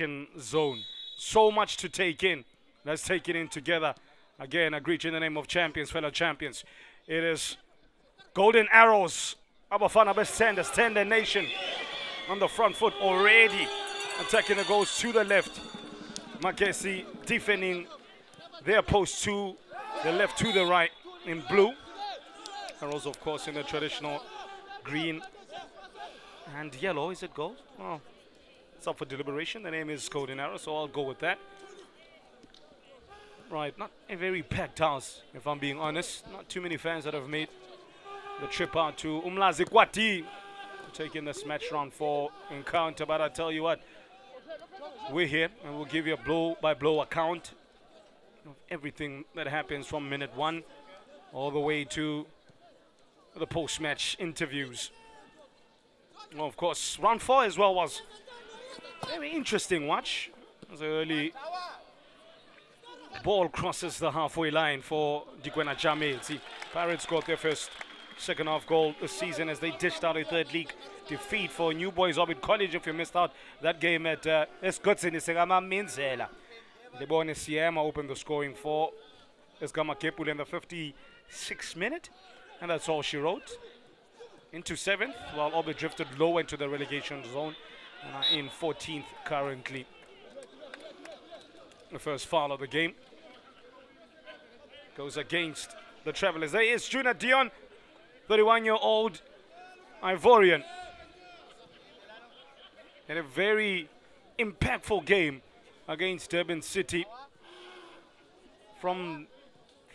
relegation zone. So much to take in. Let's take it in together. Again, I greet you in the name of champions, fellow champions. It is Golden Arrows. Abafana Best Sanders, Tender Nation on the front foot already. Attacking the goals to the left. Magesi defending their post to the left, to the right in blue. Arrows, of course, in the traditional green and yellow. Is it gold? Oh, it's up for deliberation. The name is Golden Arrows, so I'll go with that. Right, not a very packed house, if I'm being honest. Not too many fans that have made the trip out to Umlazi Kwati to take in this match round 4 encounter. But I tell you what, we're here and we'll give you a blow-by-blow account of everything that happens from minute 1 all the way to the post-match interviews. Well, of course, round 4 as well was a very interesting watch. It was an early ball crosses the halfway line for Dikwena Jamesi. Pirates got their first second half goal this season as they dished out a third league defeat for New Boys Orbit College. If you missed out that game at Esgotsini Segama Minzela, Lebone Siema opened the scoring for Esgama Kepul in the 56th minute, and that's all she wrote. Into 7th, while Orbit drifted low into the relegation zone and are in 14th currently. The first foul of the game goes against the Travelers. There is Junior Dion, 31-year-old Ivorian. In a very impactful game against Durban City. From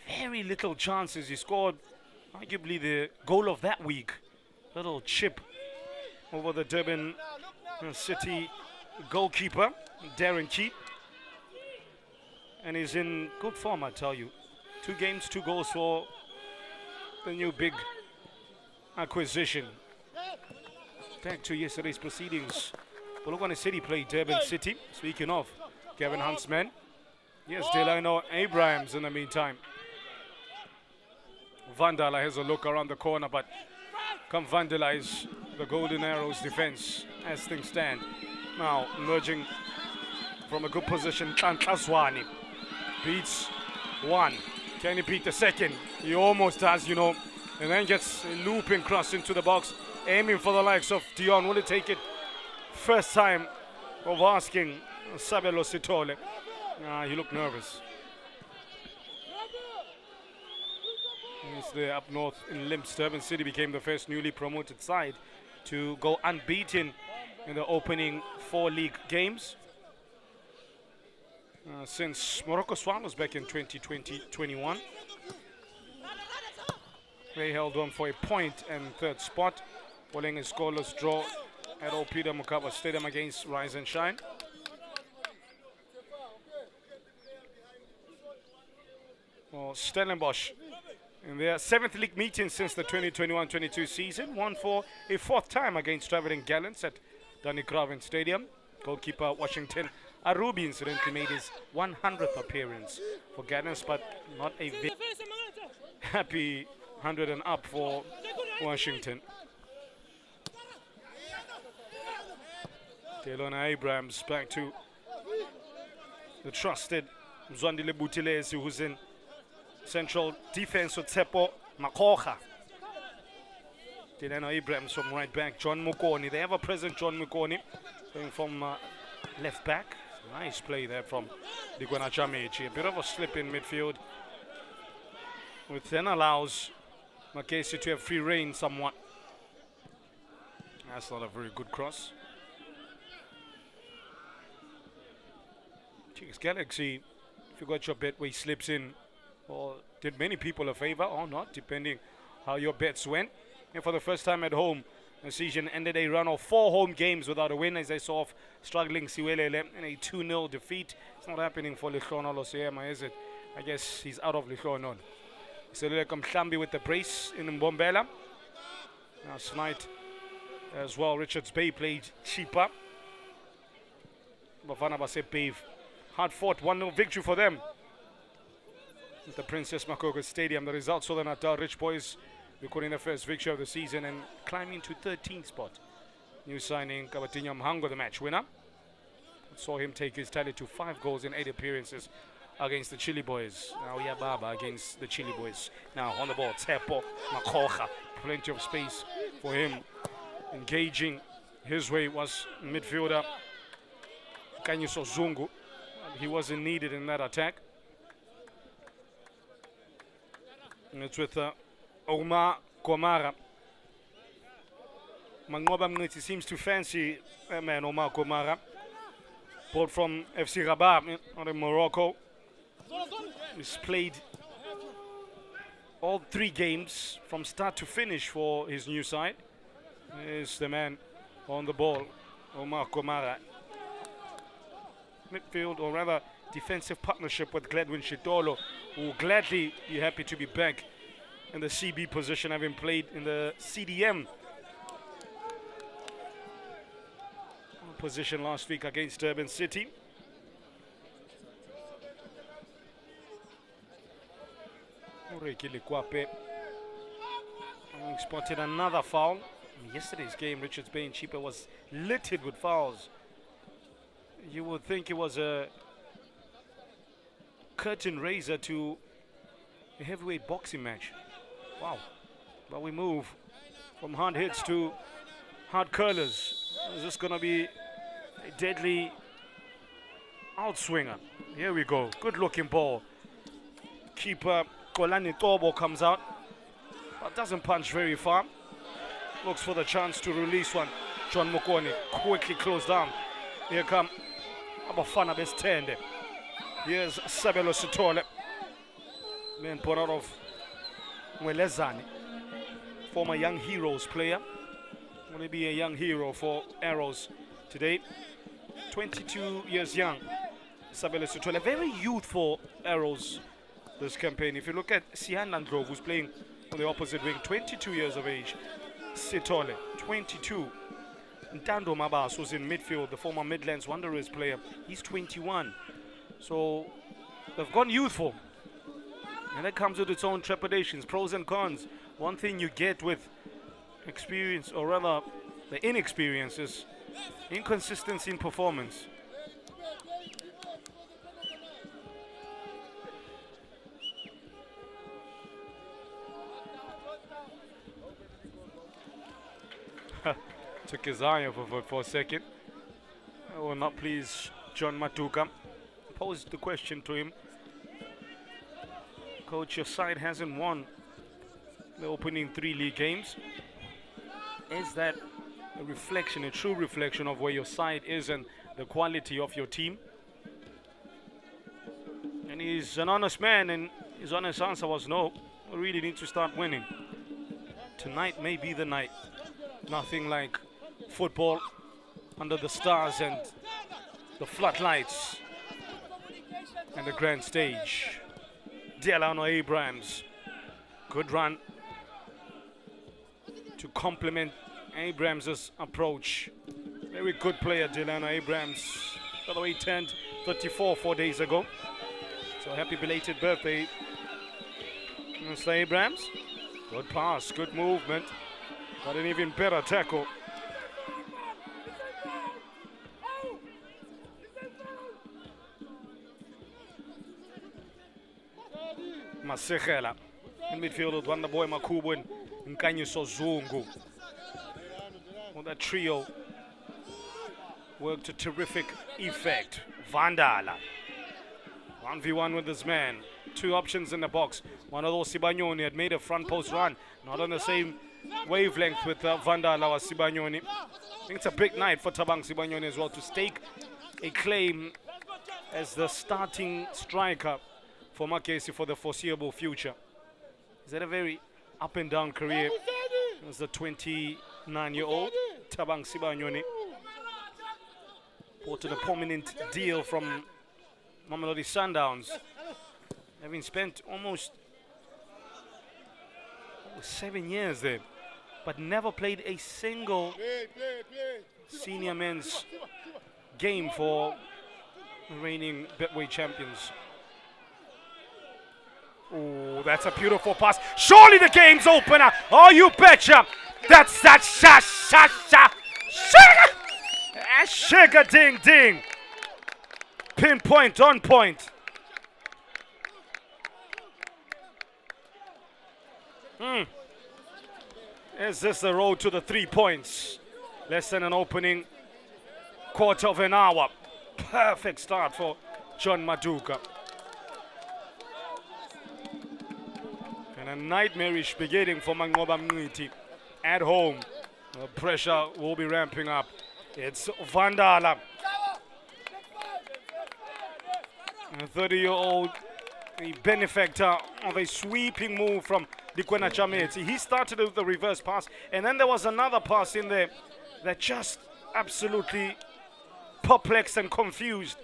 very little chances, he scored arguably the goal of that week. Little chip over the Durban City goalkeeper, Darren Key. And he's in good form, I tell you. 2 games, 2 goals for the new big acquisition. Back to yesterday's proceedings. Polokwane City played Durban City. Speaking of Gavin Huntsman, yes, Delano Abrahams in the meantime. Vandala has a look around the corner, but can't vandalize the Golden Arrows defense as things stand. Now, emerging from a good position, Tantaswani beats 1. Can he beat the 2nd? He almost does, you know, and then gets a looping cross into the box, aiming for the likes of Dion. Will he take it? First time of asking Sabelo Sitole. He looked nervous. He's there up north in Limps. Durban City became the first newly promoted side to go unbeaten in the opening 4 league games since Morocco Swallows back in 2020-21. They held on for a point and 3rd spot, following a scoreless draw at Old Peter Mokaba Stadium against Rise and Shine. Well, Stellenbosch in their 7th league meeting since the 2021-22 season, won for a 4th time against traveling Gallants at Danny Craven Stadium. Goalkeeper Washington Arubi incidentally made his 100th appearance for Gallants, but not a happy 100 and up for Washington. Delona Abrams back to the trusted Mzwandile Butilezi, who's in central defense with Tsepo Makocha. Delano Abrams from right back, John Mukoni, the ever-present John Mukoni, going from left back. Nice play there from Dikwena Chamechi. A bit of a slip in midfield, which then allows Magesi to have free reign somewhat. That's not a very good cross. Chiefs Galaxy, if you got your bet where he slips in, or did many people a favor or not, depending how your bets went. And for the first time at home, the season ended a run of 4 home games without a win, as they saw struggling Siwelele in a 2-0 defeat. It's not happening for Lihlono Losema, is it? I guess he's out of Lihlono. Seluleka Mhlambi with the brace in Mbombela. Last night as well, Richards Bay played cheaper. Bafana Base Bay, hard fought 1-0 victory for them at the Princess Makoko Stadium. The result saw the Natal Rich Boys recording their first victory of the season and climbing to 13th spot. New signing Kabatinya Mhango, the match winner. Saw him take his tally to 5 goals in 8 appearances against the Chile Boys. Now Yababa against the Chile Boys. Now on the ball, Tepo Makocha. Plenty of space for him. Engaging his way was midfielder Kanyiso Zungu. He wasn't needed in that attack. And it's with Omar Komara. Mangoba Mniti seems to fancy man Omar Komara. Brought from FC Rabat out in Morocco. He's played all 3 games from start to finish for his new side. Is the man on the ball, Omar Komara. Midfield, or rather defensive partnership with Gladwin Shitolo, who will gladly be happy to be back in the CB position, having played in the CDM position last week against Durban City. Spotted another foul. In yesterday's game, Richards Bay and Cheaper was littered with fouls. You would think it was a curtain raiser to a heavyweight boxing match. Wow. But we move from hard hits to hard curlers. Is this going to be a deadly outswinger? Here we go. Good looking ball. Keeper Kolani Tobo comes out, but doesn't punch very far. Looks for the chance to release one. John Mokoni quickly closed down. Here come Abafana best 10. Here's Sabelo Sitole. Man put out of Mwelezani, former Young Heroes player. Will be a young hero for Arrows today. 22 years young. Sabelo Sitole, very youthful Arrows this campaign. If you look at Sian Landgrove, who's playing on the opposite wing, 22 years of age. Sitole, 22. Ntando Mabas was in midfield, the former Midlands Wanderers player. He's 21. So they've gone youthful. And that comes with its own trepidations, pros and cons. One thing you get with experience, or rather the inexperience, is inconsistency in performance. Took his eye off of it for a second. I will not please John Matuka. Posed the question to him. Coach, your side hasn't won the opening 3 league games. Is that a reflection, a true reflection of where your side is and the quality of your team? And he's an honest man, and his honest answer was no. We really need to start winning. Tonight may be the night. Nothing like football under the stars and the floodlights and the grand stage. Delano Abrams, good run to complement Abrams' approach. Very good player, Delano Abrams. By the way, he turned 34 4 days ago. So happy belated birthday, Mr. Abrams. Good pass, good movement, but an even better tackle. Masechela in midfield with Wonderboy Makubu and Nkanyiso Zungu. Well, that trio worked to terrific effect. Vandala 1v1 with this man. 2 options in the box. One of those, Sibanyoni, had made a front post run. Not on the same wavelength with Vandala or Sibanyoni. I think it's a big night for Tabang Sibanyoni as well to stake a claim as the starting striker for Magesi for the foreseeable future. He's had a very up and down career as the 29-year-old Tabang Sibanyoni. Bought a prominent deal from Mamelodi Sundowns, having spent almost 7 years there, but never played a single senior men's game for the reigning Betway champions. Oh, that's a beautiful pass. Surely the game's opener. Oh, you betcha. That's that sugar ding ding. Pinpoint, on point. Is this the road to the 3 points? Less than an opening quarter of an hour. Perfect start for John Maduka. And a nightmarish beginning for Mangoba Mngiti at home. The pressure will be ramping up. It's Vandala. A 30-year-old, the benefactor of a sweeping move from Dikwena Chameti. He started with the reverse pass, and then there was another pass in there that just absolutely perplexed and confused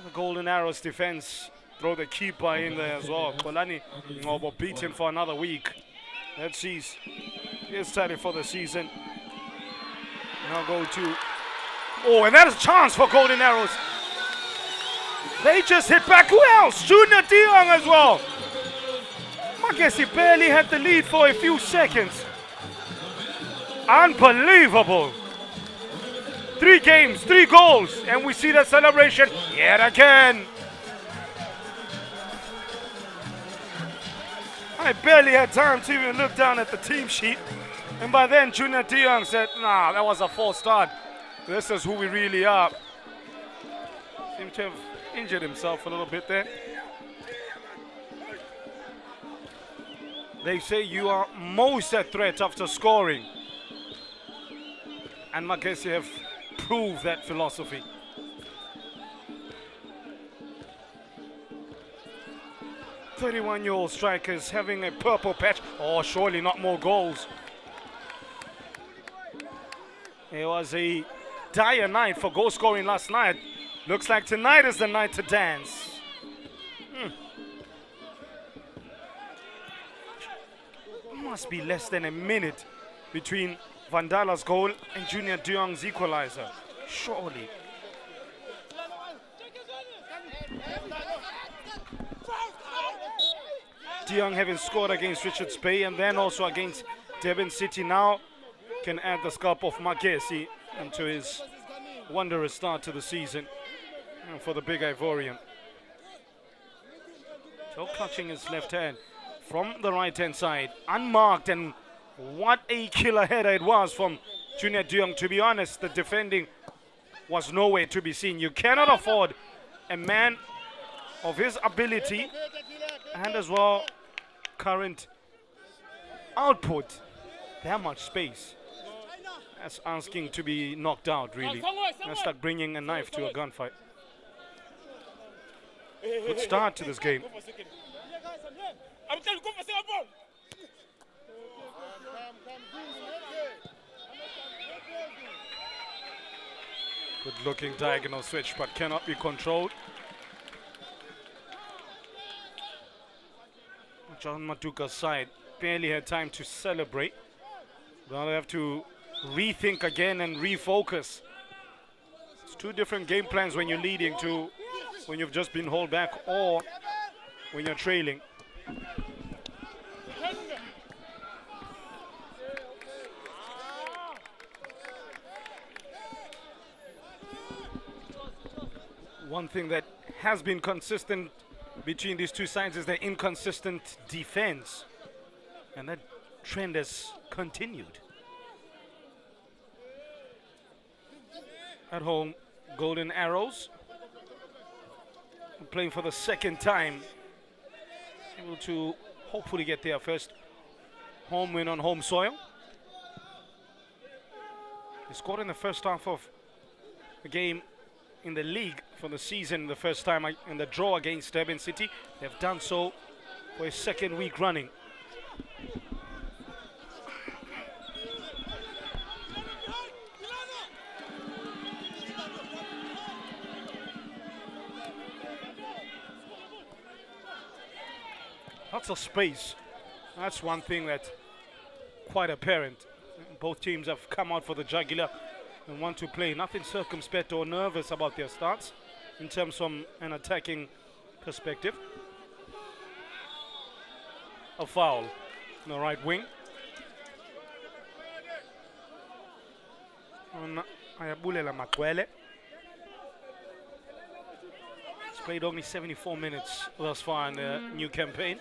the Golden Arrows defense. Throw the keeper in there as well. Kolani Ngobo beaten for another week. Let's see. He's started for the season. Now go to... Oh, and that is a chance for Golden Arrows. They just hit back. Who else? Junior Diong as well. Magesi barely had the lead for a few seconds. Unbelievable. 3 games, 3 goals, and we see that celebration yet again. I barely had time to even look down at the team sheet, and by then Junior Diong said, nah, that was a false start. This is who we really are. Seemed to have injured himself a little bit there. They say you are most at threat after scoring. And Magesi have proved that philosophy. "31-year-old strikers having a purple patch." Oh, surely not more goals. It was a dire night for goal scoring last night. Looks like tonight is the night to dance. Must be less than a minute between Vandala's goal and Junior Diong's equalizer. Surely. Diong having scored against Richards Bay and then also against Durban City now can add the scalp of Magesi into his wondrous start to the season for the big Ivorian. So clutching his left hand from the right hand side, unmarked, and what a killer header it was from Junior Diong. To be honest, the defending was nowhere to be seen. You cannot afford a man of his ability and as well current output that much space. That's asking to be knocked out, really. That's like bringing a knife to a gunfight. Good start to this game. Good looking diagonal switch, but cannot be controlled. John Maduka's side barely had time to celebrate. Now they have to rethink again and refocus. It's 2 different game plans when you're leading to when you've just been held back or when you're trailing. One thing that has been consistent between these 2 sides is their inconsistent defense, and that trend has continued. At home, Golden Arrows playing for the 2nd time, able to hopefully get their first home win on home soil. They scored in the first half of the game in the league for the season, the first time in the draw against Durban City. They've done so for a 2nd week running. Lots of space. That's one thing that's quite apparent. Both teams have come out for the jugular and want to play. Nothing circumspect or nervous about their starts in terms from an attacking perspective. A foul on the right wing. On Ayabulela Magwele. He's played only 74 minutes thus far in the new campaign.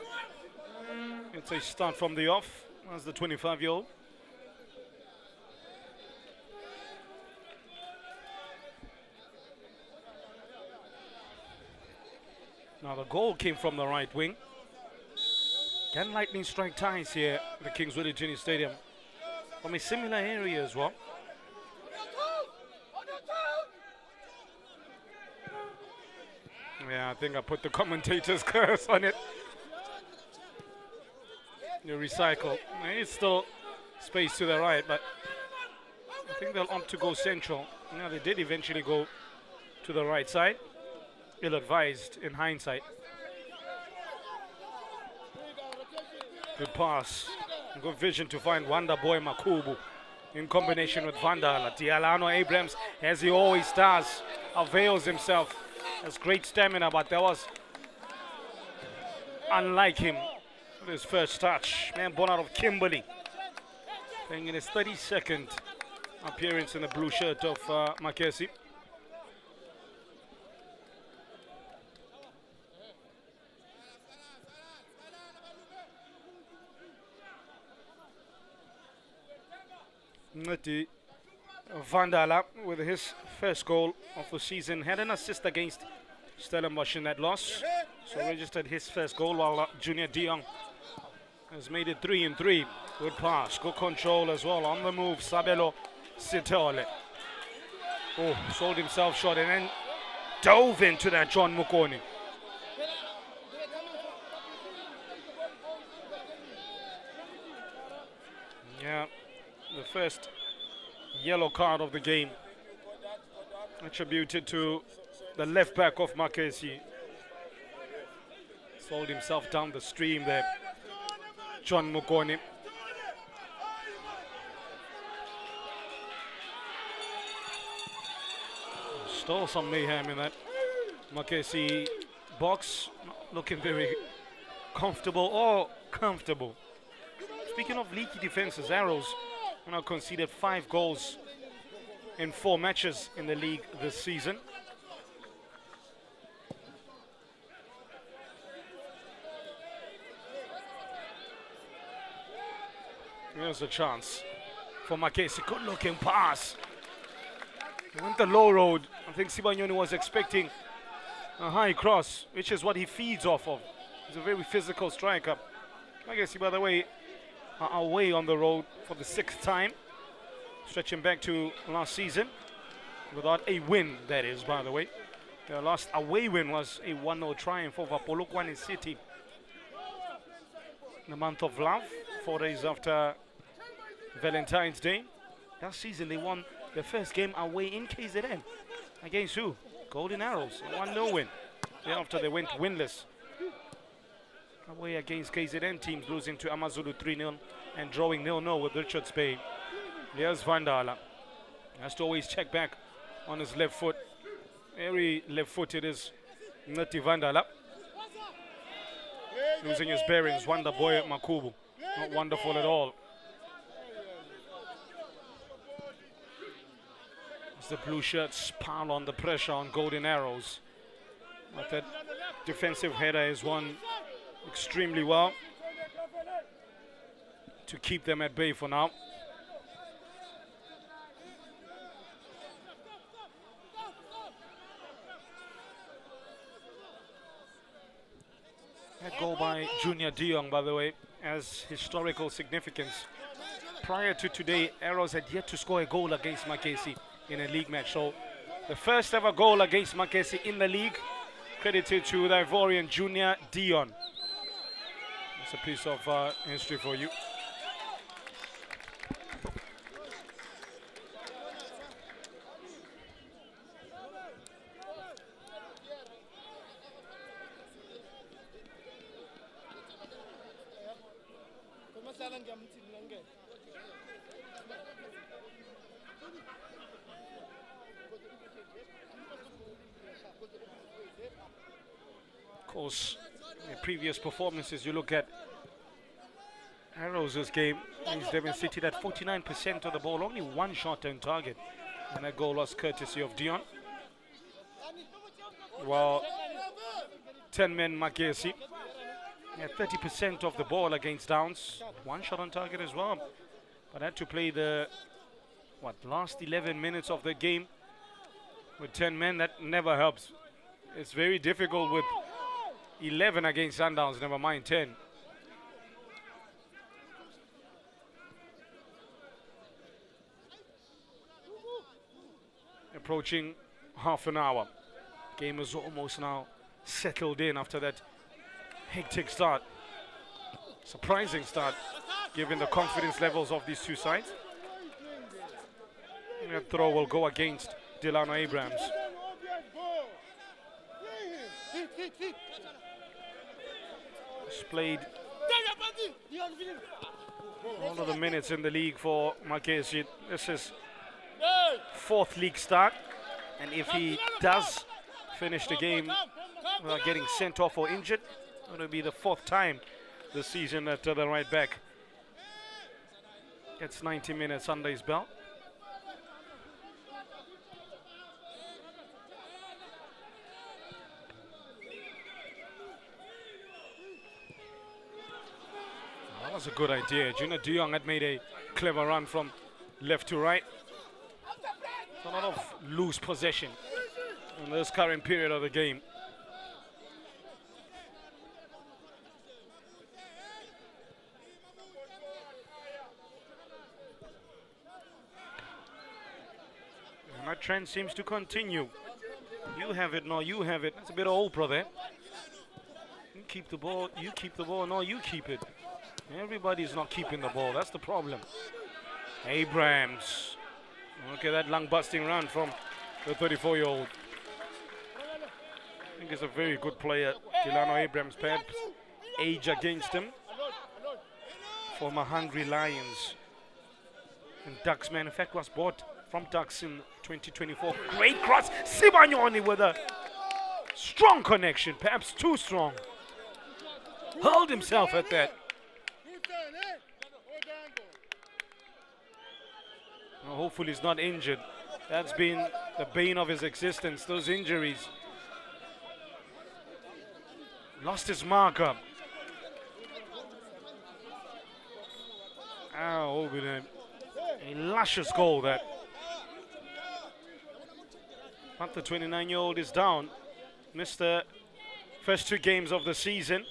It's a start from the off as the 25-year-old. Now the goal came from the right wing. Can lightning strike ties here at the Kings Willie Junior Stadium from a similar area as well. Yeah, I think I put the commentator's curse on it. You recycle. It's still space to the right, but I think they'll opt to go central. Now they did eventually go to the right side. Ill-advised in hindsight. Good pass. Good vision to find Wonder Boy Makubu in combination with Vandala. Dialano Abrams, as he always does, avails himself. Has great stamina, but that was unlike him with his first touch. Man born out of Kimberley, playing in his 32nd appearance in the blue shirt of Magesi. Ngati Vandala with his first goal of the season had an assist against Stellenbosch in that loss, so registered his first goal, while Junior De Jong has made it 3-3. Good pass, good control as well on the move. Sabelo Sitole, oh, sold himself short and then dove into that John Mukoni. Yeah, the first yellow card of the game attributed to the left back of Magesi. Sold himself down the stream there, John Mukoni. Still some mayhem in that Magesi box, not looking very comfortable or comfortable. Speaking of leaky defenses, Arrows now conceded 5 goals in 4 matches in the league this season. Here's a chance for Magesi. Good looking pass. He went the low road. I think Sibanyoni was expecting a high cross, which is what he feeds off of. He's a very physical striker. Magesi, by the way, are away on the road for the 6th time, stretching back to last season without a win, that is, by the way. Their last away win was a 1-0 triumph over Polokwane City in the month of love, 4 days after Valentine's Day. Last season they won their first game away in KZN against who? Golden Arrows, a 1-0 win. Thereafter they went winless away against KZN teams, losing to Amazulu 3-0 and drawing 0-0 with Richards Bay. Here's Vandala. Has to always check back on his left foot. Very left-footed is Ngati Vandala. Losing his bearings, Wonder Boy Makubu. Not wonderful at all. As the blue shirts pile on the pressure on Golden Arrows. But that defensive header is won extremely well to keep them at bay for now. That goal by Junior De Jong, by the way, has historical significance. Prior to today, Arrows had yet to score a goal against Magesi in a league match. So the first ever goal against Magesi in the league, credited to the Ivorian Junior De Jong. It's a piece of history for you. Of course, in previous performances, you look at Arrows' game, they've been sitting at 49% of the ball, only 1 shot on target. And that goal was courtesy of Dion. Well, 10 men Magesi. Yeah, 30% of the ball against Downs. One shot on target as well. But had to play the last 11 minutes of the game with 10 men. That never helps. It's very difficult with 11 against Sundowns, never mind 10. Approaching half an hour. Game is almost now settled in after that hectic start. Surprising start, given the confidence levels of these two sides. And that throw will go against Delano Abrams. Played all of the minutes in the league for Magesi. This is fourth league start, and if he does finish the game without getting sent off or injured, it will be the fourth time this season that the right back gets 90 minutes under his belt. That was a good idea. Junior De Jong had made a clever run from left to right. A lot of loose possession in this current period of the game. And that trend seems to continue. You have it, no, you have it. That's a bit of Oprah there. You keep the ball, you keep the ball, no, you keep it. Everybody's not keeping the ball, that's the problem. Abrams. Look at that lung-busting run from the 34-year-old. I think he's a very good player. Delano Abrams, perhaps age against him. Former Hungry Lions and Ducks man. In fact, was bought from Ducks in 2024. Great cross. Sibanyoni with a strong connection, perhaps too strong. Hurled himself at that. Well, hopefully he's not injured. That's been the bane of his existence, those injuries. Lost his marker. Oh, a luscious goal that. But the 29-year-old is down. Missed the first two games of the season.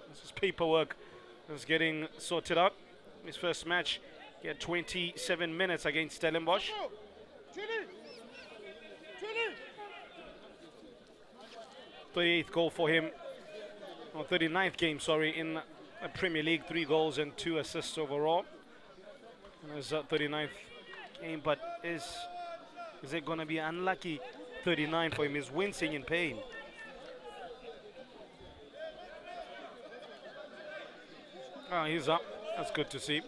This is paperwork that's getting sorted out. His first match, he had 27 minutes against Stellenbosch. 38th goal for him, or 39th game, sorry, in the Premier League. 3 goals and 2 assists overall. And his 39th game, but is it going to be unlucky 39 for him? He's wincing in pain. Oh, he's up. That's good to see.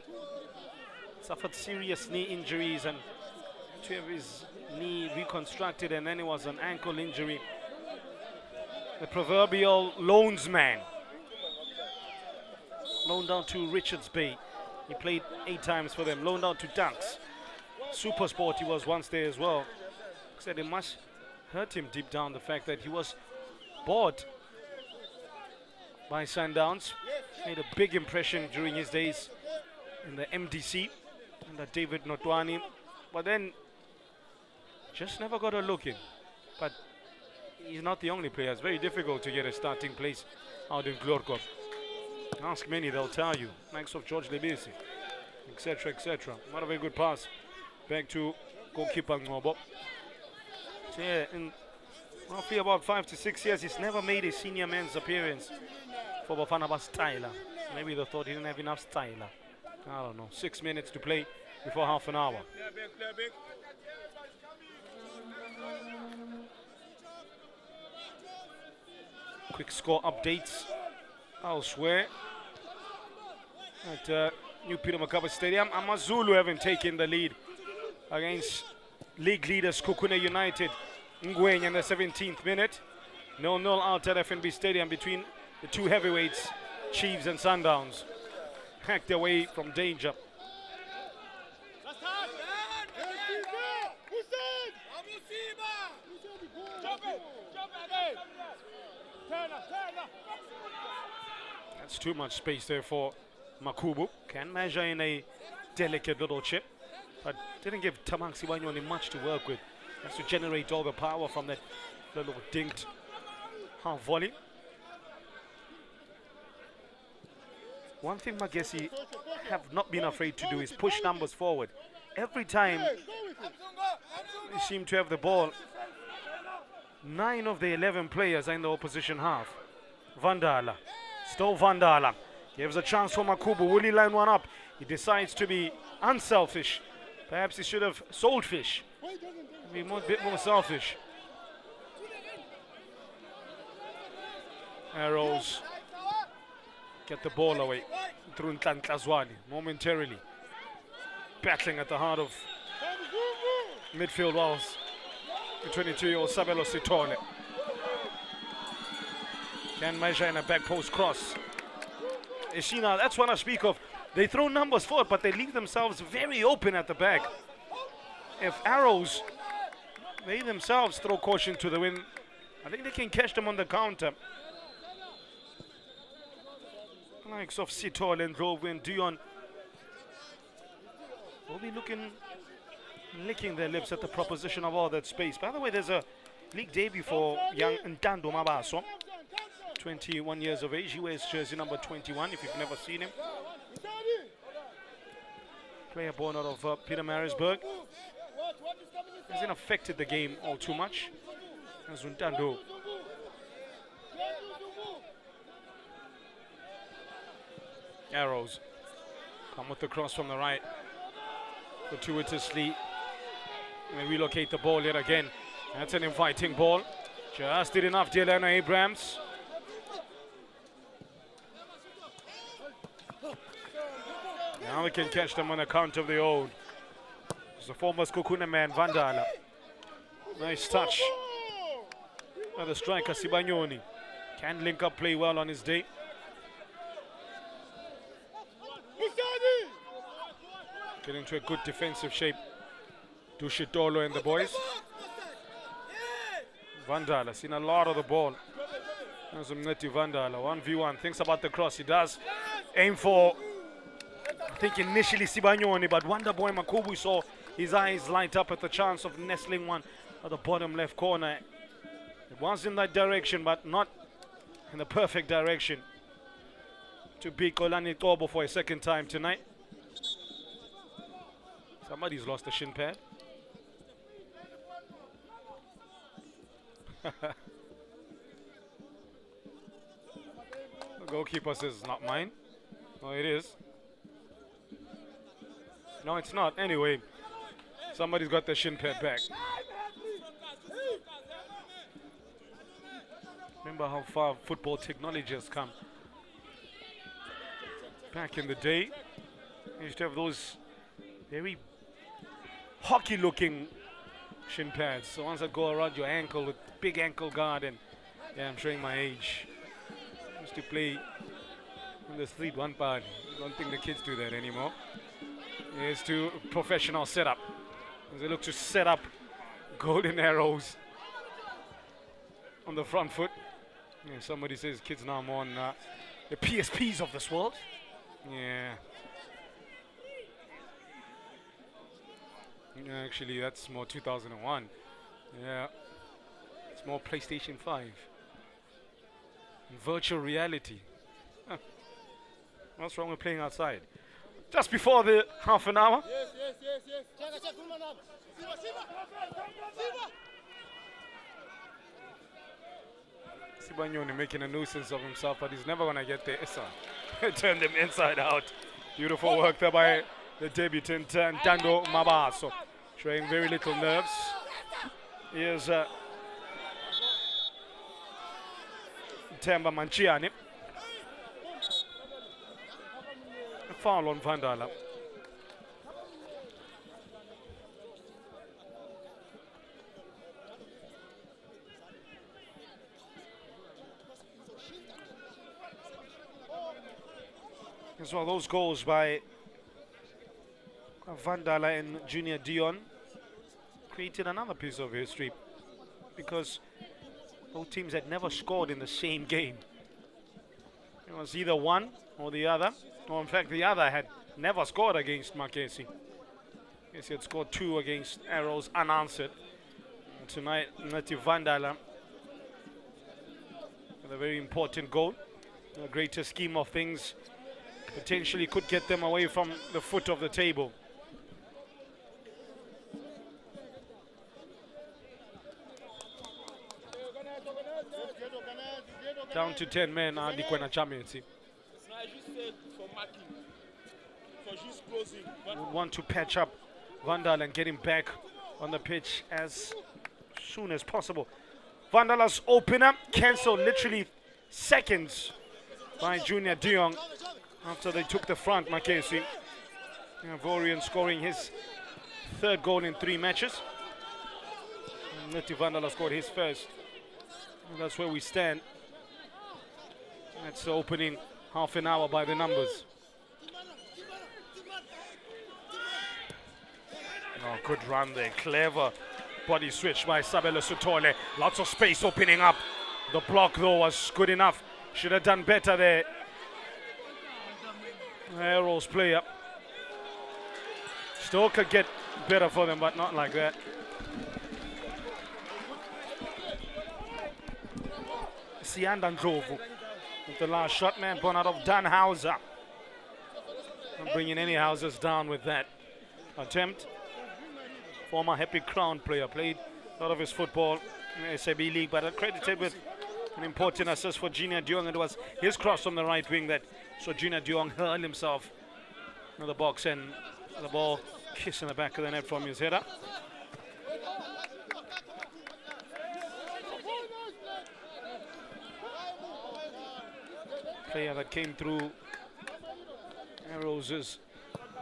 Suffered serious knee injuries and to have his knee reconstructed, and then it was an ankle injury. The proverbial loans man. Loaned out to Richards Bay. He played 8 times for them. Loaned out to Ducks. Super Sport, he was once there as well. Said it must hurt him deep down, the fact that he was bought by Sundowns. Made a big impression during his days in the MDC under David Notwani. But then just never got a look in. But he's not the only player. It's very difficult to get a starting place out in Glorkov. Ask many, they'll tell you. Likes of George Lebisi, etc., etc. Not a very good pass. Back to goalkeeper Ngobo. So yeah, in roughly about 5 to 6 years, he's never made a senior men's appearance for Bafana Bastila. Maybe they thought he didn't have enough style. I don't know. 6 minutes to play before half an hour. Quick score updates elsewhere at New Peter Makaba Stadium. Amazulu haven't taken the lead against league leaders Kukune United. Ngwenya in the 17th minute. 0-0 out at FNB Stadium between the two heavyweights, Chiefs and Sundowns. Hacked away from danger. That's too much space there for Makubu. Can measure in a delicate little chip, but didn't give Tamang Sibanyoni much to work with. Has to generate all the power from that little dinked half volley. One thing Magesi have not been afraid to do is push numbers forward. Every time they seem to have the ball, 9 of the 11 players are in the opposition half. Vandala, still Vandala, gives a chance for Makubu. Will he line one up? He decides to be unselfish. Perhaps he should have sold fish. Be a bit more selfish. Arrows get the ball away through Ntlazwani momentarily. Battling at the heart of midfield walls. The 22-year-old Sabelo Sitole can measure in a back post cross. Ishina, that's what I speak of. They throw numbers forward, but they leave themselves very open at the back. If Arrows, they themselves throw caution to the wind, I think they can catch them on the counter. Likes of Sitole and Rovin Dion will be licking their lips at the proposition of all that space. By the way, there's a league debut for young Ntando Mabaso, 21 years of age. He wears jersey number 21 if you've never seen him. Player born out of Peter Marisburg. Hasn't affected the game all too much as Ntando. Arrows come with the cross from the right. Fortuitously, they relocate the ball yet again. That's an inviting ball. Just did enough, Delano Abrams. Now we can catch them on account of the old. It's the former Skukuna man, Vandala. Nice touch by the striker, Sibanyoni. Can link up play well on his day. Get into a good defensive shape. Dushitolo and the boys. Vandala seen a lot of the ball. There's Mneti Vandala, 1v1. Thinks about the cross. He does aim for, I think initially Sibanyoni, but Wonder Boy Makubu saw his eyes light up at the chance of nestling one at the bottom left corner. It was in that direction, but not in the perfect direction to beat Kolani Tobo for a second time tonight. Somebody's lost the shin pad. The goalkeeper says, not mine. No, it is. No, it's not. Anyway, somebody's got the shin pad back. Remember how far football technology has come. Back in the day, you used to have those very hockey-looking shin pads, the ones that go around your ankle with big ankle guard. And yeah, I'm showing my age. Used to play in the street one part. I don't think the kids do that anymore. Here's to professional setup as they look to set up golden arrows on the front foot. Yeah, somebody says kids now more on the PSPs of this world. Yeah. Actually, that's more 2001. Yeah. It's more PlayStation 5. Virtual reality. Huh. What's wrong with playing outside? Just before the half an hour. Sibanyoni making a nuisance of himself, but he's never going to get there. Turn them inside out. Beautiful work there by the debutant Ntando Mabaso. Showing very little nerves. Here's Temba Manchiani. A foul on Vandala. As well, those goals by Vandala and Junior Dion created another piece of history, because Both teams had never scored in the same game. It was either one or the other, or in fact the other had never scored against Magesi. He had scored 2 against Arrows unanswered. And tonight, Nati Vandala with a very important goal. In the greater scheme of things, potentially could get them away from the foot of the table. Down to 10 men are the Kwena championship. We want to patch up Vandal and get him back on the pitch as soon as possible. Vandala's opener cancelled literally seconds by Junior De Jong after they took the front. Magesi, Ivorian scoring his 3rd goal in 3 matches. Nati Vandala scored his first. And that's where we stand. That's the opening half an hour by the numbers. Oh, good run there. Clever body switch by Sabelo Sutole. Lots of space opening up. The block, though, was good enough. Should have done better there. Arrows player. Still could get better for them, but not like that. Sianda Ndlovu with the last shot, man, born out of Dan Hauser. Not bringing any houses down with that attempt. Former Happy Crown player, played a lot of his football in the SAB League, but accredited with an important assist for Junior De Jong. It was his cross from the right wing that saw Junior De Jong hurl himself in the box and the ball kissing the back of the net from his header. Player that came through Arrows'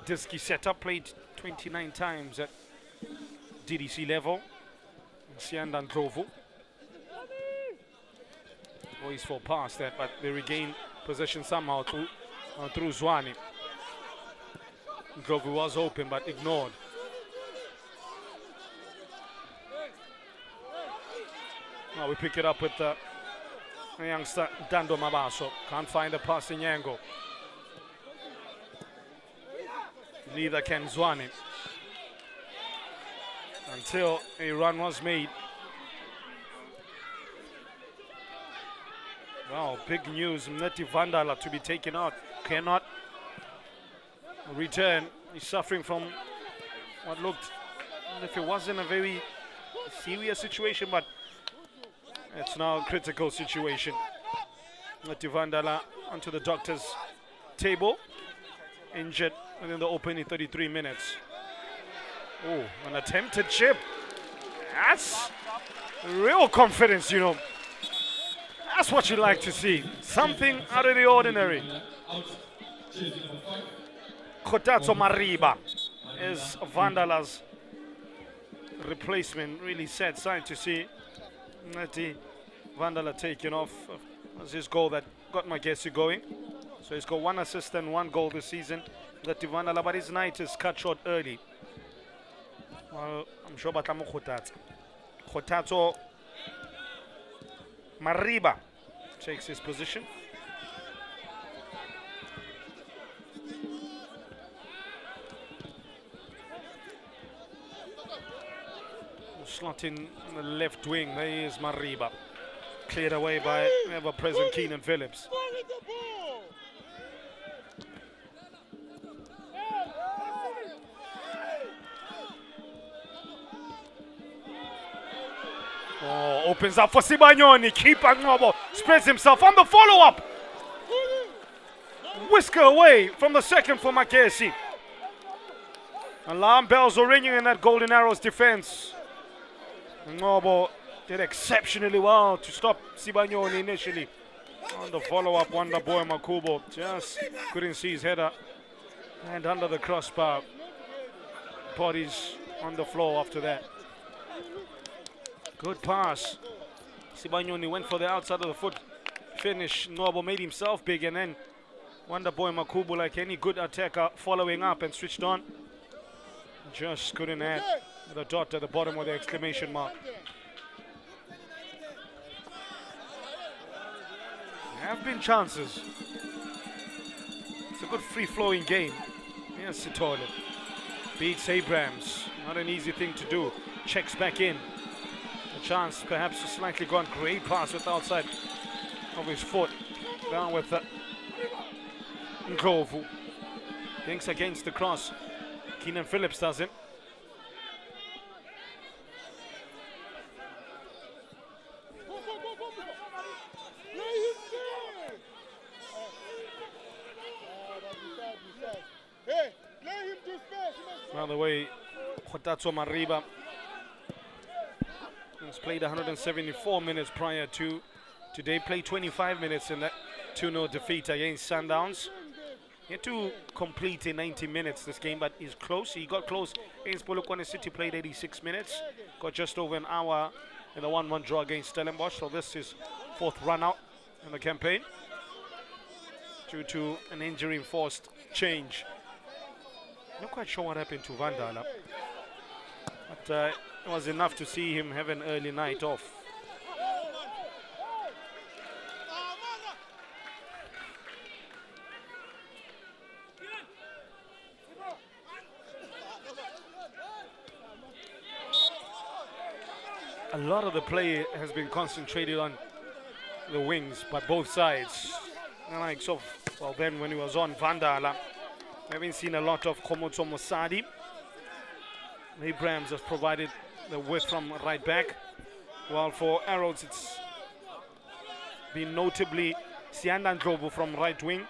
Disky setup, played 29 times at DDC level. Sianda Ndlovu. Boys fall past that, but they regain possession somehow through Zwane. Ndlovu was open but ignored. Now we pick it up with the youngster Dando Mabaso. Can't find a passing angle. Neither can Zwane. Until a run was made. Wow, big news. Nati Vandala to be taken out. Cannot return. He's suffering from what looked as if it wasn't a very serious situation, but it's now a critical situation. Nati Vandala onto the doctor's table. Injured within the opening 33 minutes. Oh, an attempted chip. That's real confidence, you know. That's what you like to see. Something out of the ordinary. Kotatso Mariba is Vandala's replacement. Really sad sight to see Nati Vandala taken off. That's his goal that got Magesi going. So he's got 1 assist and 1 goal this season. Nati Vandala, but his night is cut short early. Well, I'm sure Batamo Kotatso Mariba takes his position. Slot in the left wing. There is Mariba. Cleared away by ever-present Keenan Phillips. Oh, opens up for Sibanyoni. Keeper Ngobo spreads himself on the follow-up. Whisker away from the second for Magesi. Alarm bells are ringing in that Golden Arrows defense. Ngobo did exceptionally well to stop Sibanyoni initially. On the follow-up, Wonder Boy Makubo just couldn't see his header. And under the crossbar. Bodies on the floor after that. Good pass. Sibanyoni went for the outside of the foot finish. Ngobo made himself big, and then Wonder Boy Makubo, like any good attacker, following up and switched on. Just couldn't add the dot at the bottom of the exclamation mark. There have been chances. It's a good free-flowing game. Yes, Sithole beats Abrams. Not an easy thing to do. Checks back in. A chance perhaps to slightly gone. Great pass with the outside of his foot. Down with Ndlovu. Thinks against the cross. Keenan Phillips does it. By the way, Kgotatso Mariba has played 174 minutes prior to today. Played 25 minutes in that 2-0 defeat against Sundowns. He had to complete in 90 minutes this game, but he's close. He got close against Polokwane City, played 86 minutes. Got just over an hour in a 1-1 draw against Stellenbosch. So this is fourth run out in the campaign due to an injury-enforced change. Not quite sure what happened to Vandala, but it was enough to see him have an early night off. A lot of the play has been concentrated on the wings by both sides. And like so, well then when he was on Vandala, we haven't seen a lot of Khomotso Mosadi. Abrams has provided the width from right back. While for Arrows, it's been notably Sianda Ndlovu from right wing.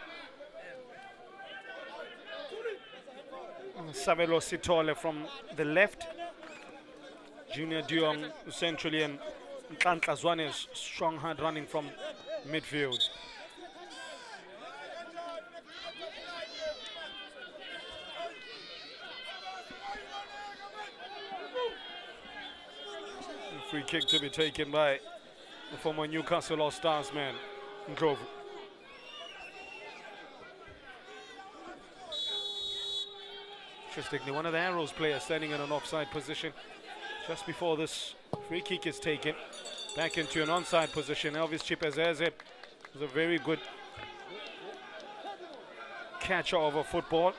Savelo Sithole from the left. Junior Diong centrally, and Nhlanhla Zwane is strong hard running from midfield. Free kick to be taken by the former Newcastle All-Stars man, Ndlovu. Interestingly, one of the Arrows players standing in an offside position just before this free kick is taken. Back into an onside position. Elvis Chipezeze was a very good catcher of a football.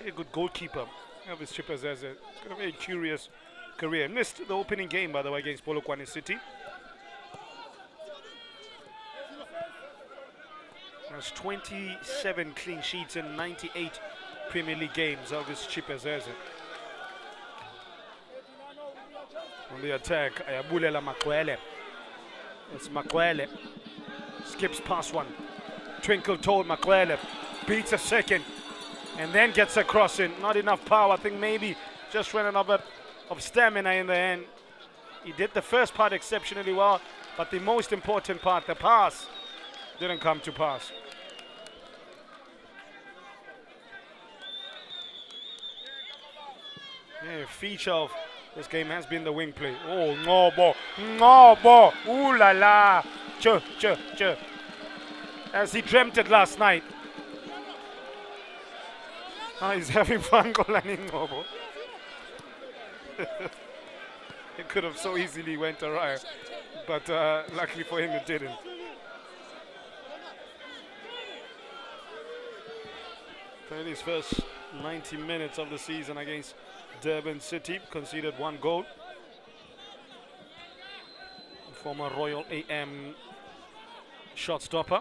Very good goalkeeper. Elvis Chipezeze. Got a very curious career. Missed the opening game, by the way, against Polokwane City. Has 27 clean sheets in 98 Premier League games. Elvis Chipezeze. On the attack, Ayabulela Makwele. It's Makwele. Skips past one. Twinkle told Makwele. Beats a second. And then gets a cross in. Not enough power. I think maybe just ran a bit of stamina in the end. He did the first part exceptionally well, but the most important part, the pass, didn't come to pass. Yeah, feature of this game has been the wing play. Oh, no ball, ooh la la, ch. As he dreamt it last night. Oh, he's having fun, Golani Ngobo. It could have so easily went awry, but luckily for him it didn't. Played his first 90 minutes of the season against Durban City, conceded 1 goal. Former Royal AM shot stopper.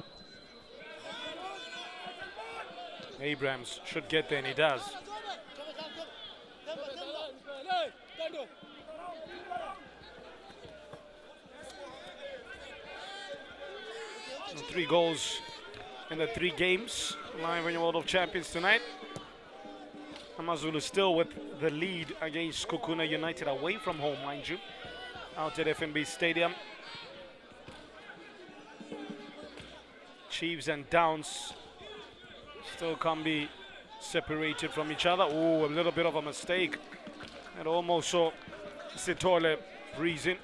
Abrams should get there, and he does. And 3 goals in the 3 games live in the World of Champions tonight. AmaZulu still with the lead against Kukuna United away from home, mind you, out at FNB Stadium. Chiefs and Downs still can't be separated from each other. Oh, a little bit of a mistake. And almost saw Sithole breezing.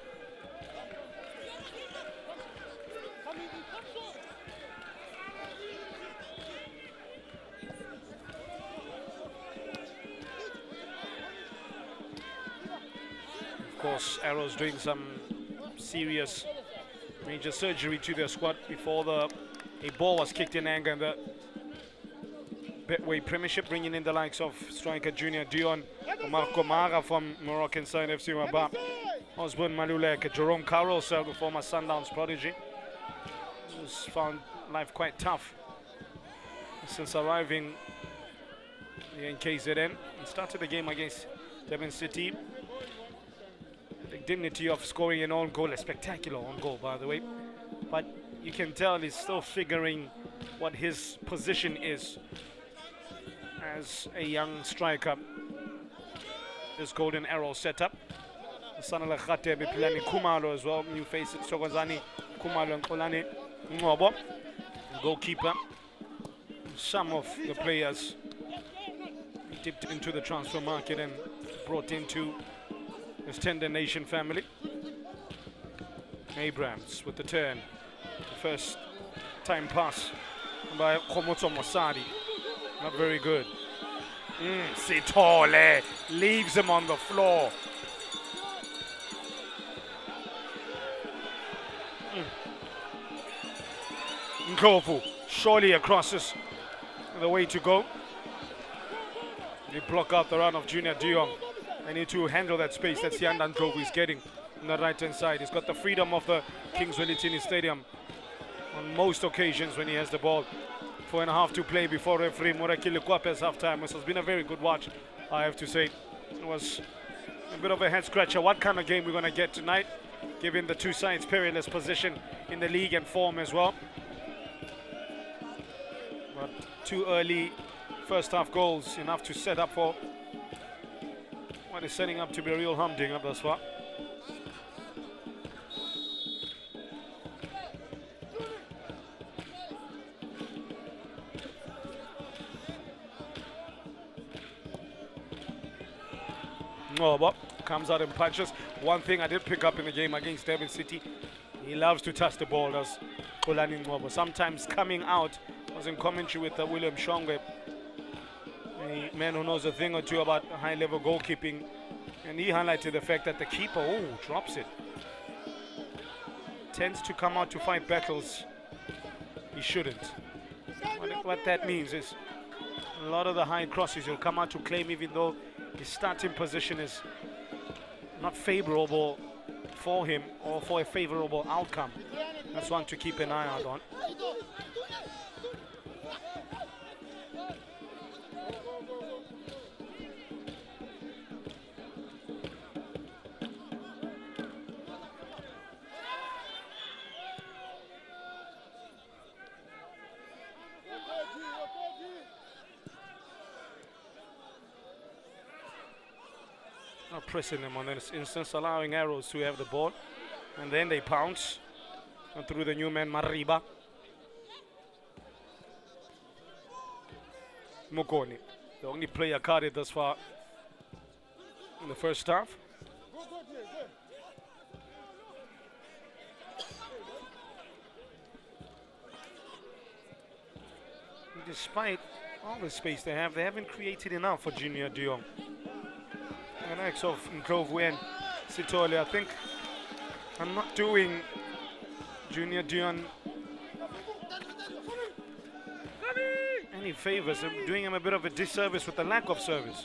Of course, Arrows doing some serious major surgery to their squad before the A ball was kicked in anger in the Betway Premiership, bringing in the likes of striker Junior Dion, Marco Mara from Moroccan side FC Rabat, Osborne Maluleke, Jerome Carroll, the former Sundowns prodigy, who's found life quite tough since arriving here in KZN. He started the game against Devon City. The dignity of scoring an own goal, a spectacular own goal, by the way. But you can tell he's still figuring what his position is as a young striker. This golden arrow setup. Sanala Khatebe Pilani Kumalo as well. New faces Sokozani, Kumalo and Kolani Ngobo. Goalkeeper. Some of the players dipped into the transfer market and brought into this Tender Nation family. Abrams with the turn. The first time pass by Komoto Mosadi. Not very good. Sitole leaves him on the floor. Nkofu surely across is the way to go. They block out the run of Junior Dion. They need to handle that space that Siandan Nkofu is getting on the right hand side. He's got the freedom of the Kings Welitini Stadium on most occasions when he has the ball. 4.5 to play before referee Murakili Kwape's halftime. This has been a very good watch, I have to say. It was a bit of a head scratcher. What kind of game we're going to get tonight, given the two sides' perilous position in the league and form as well. But two early first half goals, enough to set up for what is setting up to be a real humdinger thus far. Ngobo comes out in punches. One thing I did pick up in the game against Devon City, he loves to touch the ball, does Kolani Ngobo. Sometimes coming out, I was in commentary with William Shongwe, a man who knows a thing or two about high-level goalkeeping, and he highlighted the fact that the keeper, drops it. Tends to come out to fight battles he shouldn't. What that means is a lot of the high crosses he'll come out to claim, even though his starting position is not favorable for him or for a favorable outcome. That's one to keep an eye out on. Not pressing them on this instance, allowing Arrows to have the ball, and then they pounce and through the new man Mariba. Mokoni, the only player carded thus far in the first half. Despite all the space they haven't created enough for Junior Dion. The likes of Nkovu and Sitole, I think I'm not doing Junior Dion any favors. I'm doing him a bit of a disservice with the lack of service.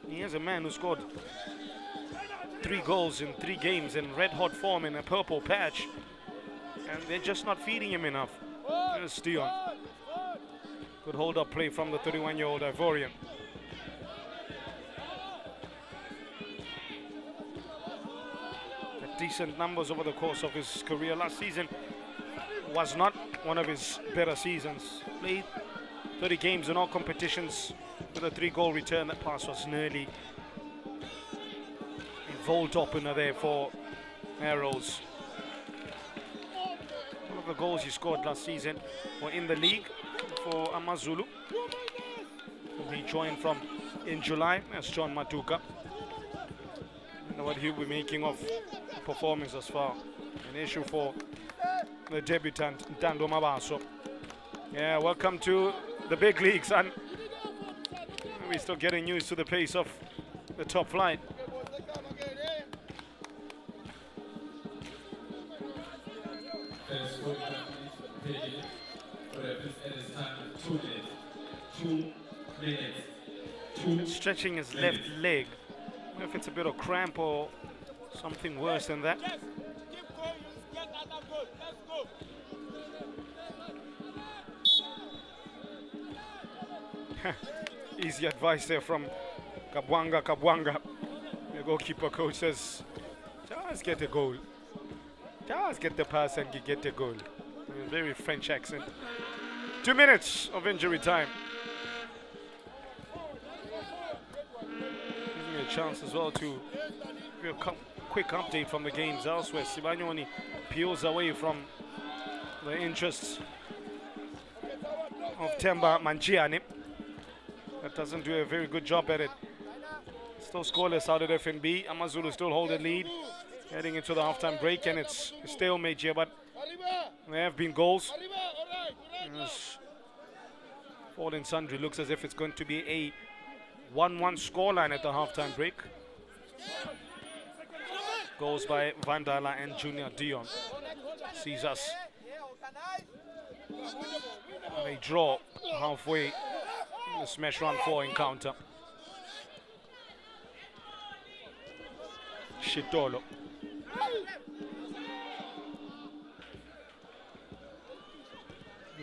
He is a man who scored 3 goals in 3 games in red-hot form in a purple patch, and they're just not feeding him enough. There's Dion. Good hold-up play from the 31-year-old Ivorian. Decent numbers over the course of his career. Last season was not one of his better seasons. Played 30 games in all competitions with a 3-goal return. That pass was nearly a vault opener there for Arrows. One of the goals he scored last season were in the league for Amazulu, who he joined from in July as John Matuka. I know what he'll be making of performance as far. An issue for the debutant Ntando Mabaso. Yeah, welcome to the big leagues, and we're still getting used to the pace of the top flight. Stretching his left leg. I don't know if it's a bit of cramp or something worse than that. Easy advice there from Kabwanga. The goalkeeper coach says, just get a goal. Just get the pass and you get the goal. A very French accent. 2 minutes of injury time. Gives me a chance as well to give a quick update from the games elsewhere. Sibanyoni peels away from the interests of Temba Manchiani. That doesn't do a very good job at it. Still scoreless out at FNB. Amazulu still hold the lead heading into the halftime break, and it's a stalemate here, but there have been goals. Fallen Sundry looks as if it's going to be a 1-1 scoreline at the halftime break. Goals by Vandala and Junior Dion. Sees us. They draw halfway in the smash run 4 encounter. Shitolo.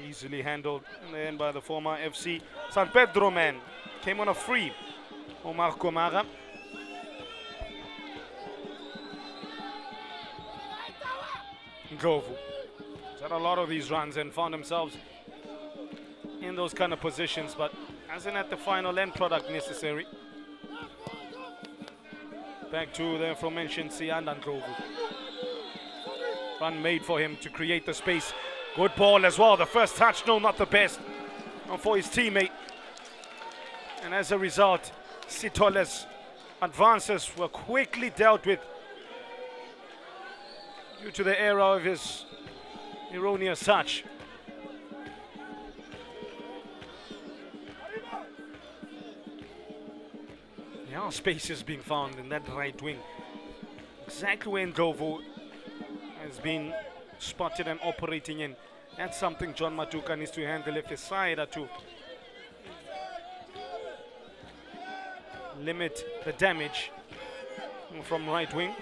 Easily handled in the end by the former FC San Pedro man. Came on a free. Omar Komara. Govu. He's had a lot of these runs and found themselves in those kind of positions, but hasn't had the final end product necessary. Back to the aforementioned Sianda Ndlovu. Run made for him to create the space. Good ball as well. The first touch, no, not the best. Not for his teammate. And as a result, Sitole's advances were quickly dealt with due to the error of his erroneous touch. Now space is being found in that right wing. Exactly where Ndlovu has been spotted and operating in. That's something John Matuka needs to handle if his side are to limit the damage from right wing.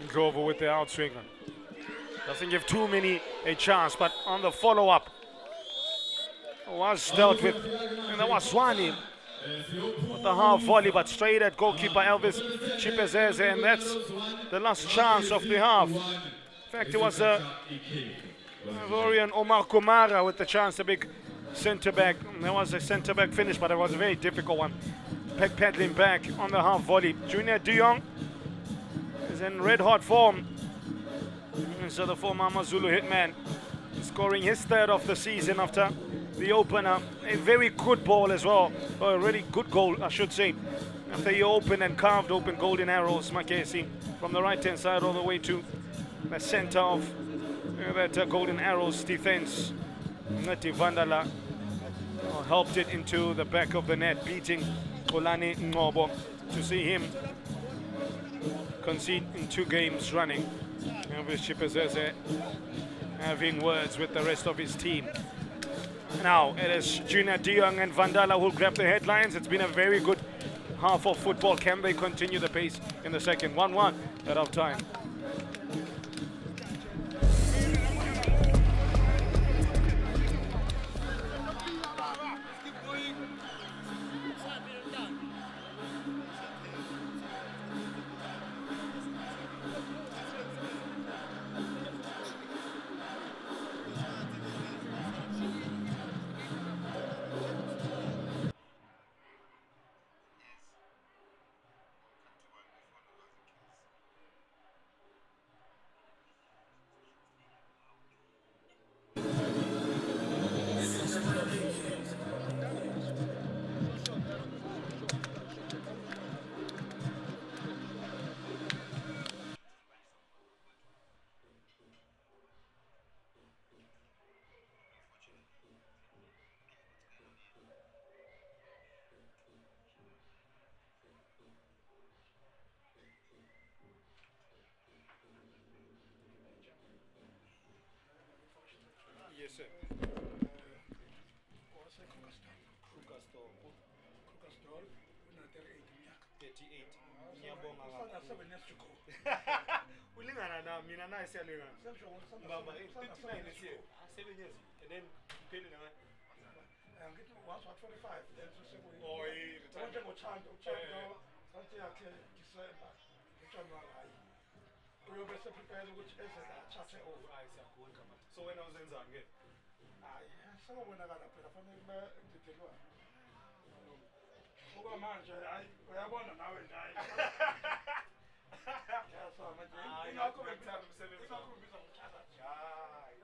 Ndlovu with the outswinger. Doesn't give too many a chance, but on the follow-up was dealt with, and that was Swani with the half volley, but straight at goalkeeper Elvis Chipezeze, and that's the last chance of the half. In fact, it was Ivorian Omar Kumara with the chance, a big centre-back. There was a centre-back finish, but it was a very difficult one. Pedaling back on the half volley. Junior De Jong is in red-hot form. So the former Amazulu hitman scoring his third of the season after the opener. A very good ball as well, or a really good goal, I should say. After he opened and carved open golden arrows, Magesi from the right-hand side all the way to the center of that golden arrows defense. Ngati Vandala helped it into the back of the net, beating Kolani Ngobo to see him concede in 2 games running. Elvis Chipezeze having words with the rest of his team. Now it is Junior De Jong and Vandala who grab the headlines. It's been a very good half of football. Can they continue the pace in the second? 1-1 at half time. Krugersdorp, Krugersdorp una-38 iminyaka 38. Ngiyabonga usana kakhulu. 7 years to go. Ulingana nami, mina naye siyalingana. Sengisho ukuthi usana Mbamba, 7 39 years this to year. go. 7 years. And then, uphendule ngayo. Ngithi once what 45 then sekuyi. Oh, he retired. Konje ngothando sathi yakhe December uJanuary hayi. Uyobe seprepare ukuthi eze la athathe over. Hayi siyabonga manje. So wena uzenzani ke? Hayi sekubonakala phela fanele kube ngidelwa. Okwamanje hayi uyabona nawe ndayi. So manje ingakho ngithanda umsebenzi ingakho wami. ngibiza ngomthatha. Hayi.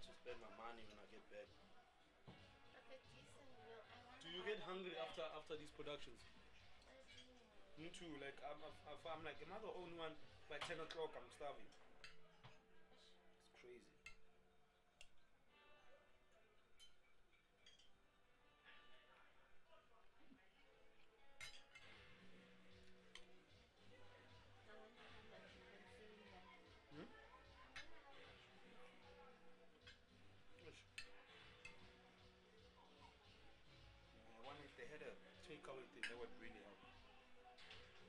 enough to spend my money when I get back. Like a decent meal. I want Do you get hungry after these productions? Me too. Like I'm like, am I the only one? By 10 o'clock, I'm starving. It's crazy. Hmm? Ish. I wonder if they had a takeaway thing, that would really help.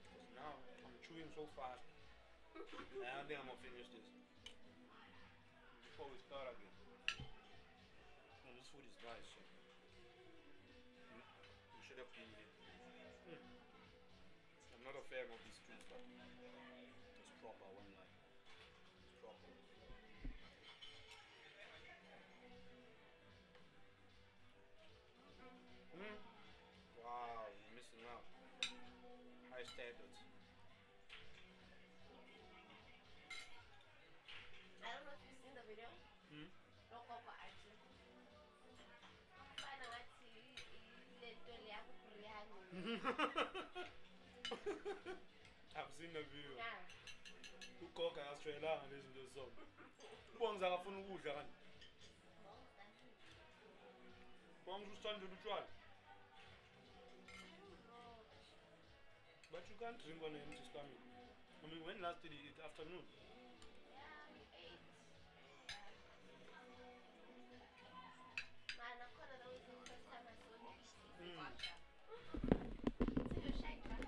Because now I'm chewing so fast. I don't think I'm gonna finish this before we start again. And this food is nice, so we should have been here. I'm not a fan of these streets, but it's proper, one line. It's proper. Wow, you're missing out. High standards. I don't know if you've seen the video. Look up actually. Find out I've seen the video. yeah. Ugoga yasitshwayelanga lezi zinto zisona. Ubongiza akafuna ukudla kanti. Bongiza usithandela utshwala. But you can't drink on an empty stomach. I mean, when last did you eat? Afternoon? Yeah, we ate. Man, I caught it. That was the first time I saw you eat vodka. So you're shy, huh?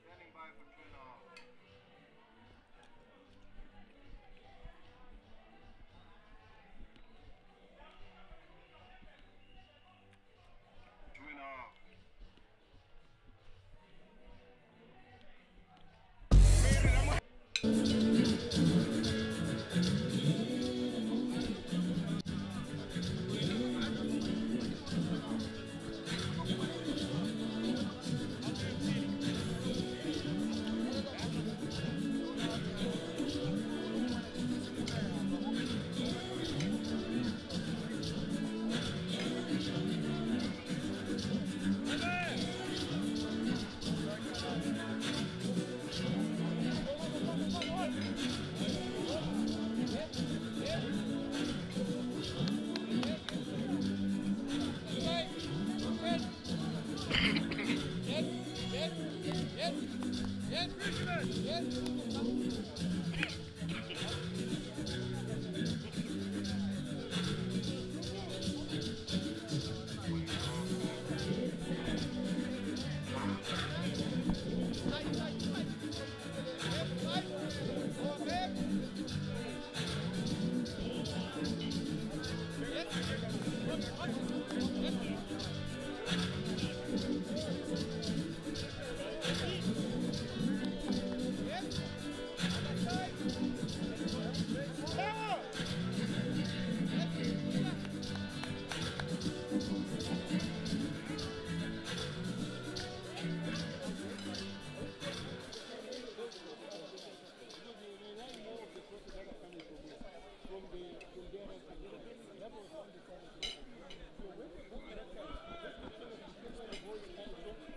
Standing by for 2.5. 2.5.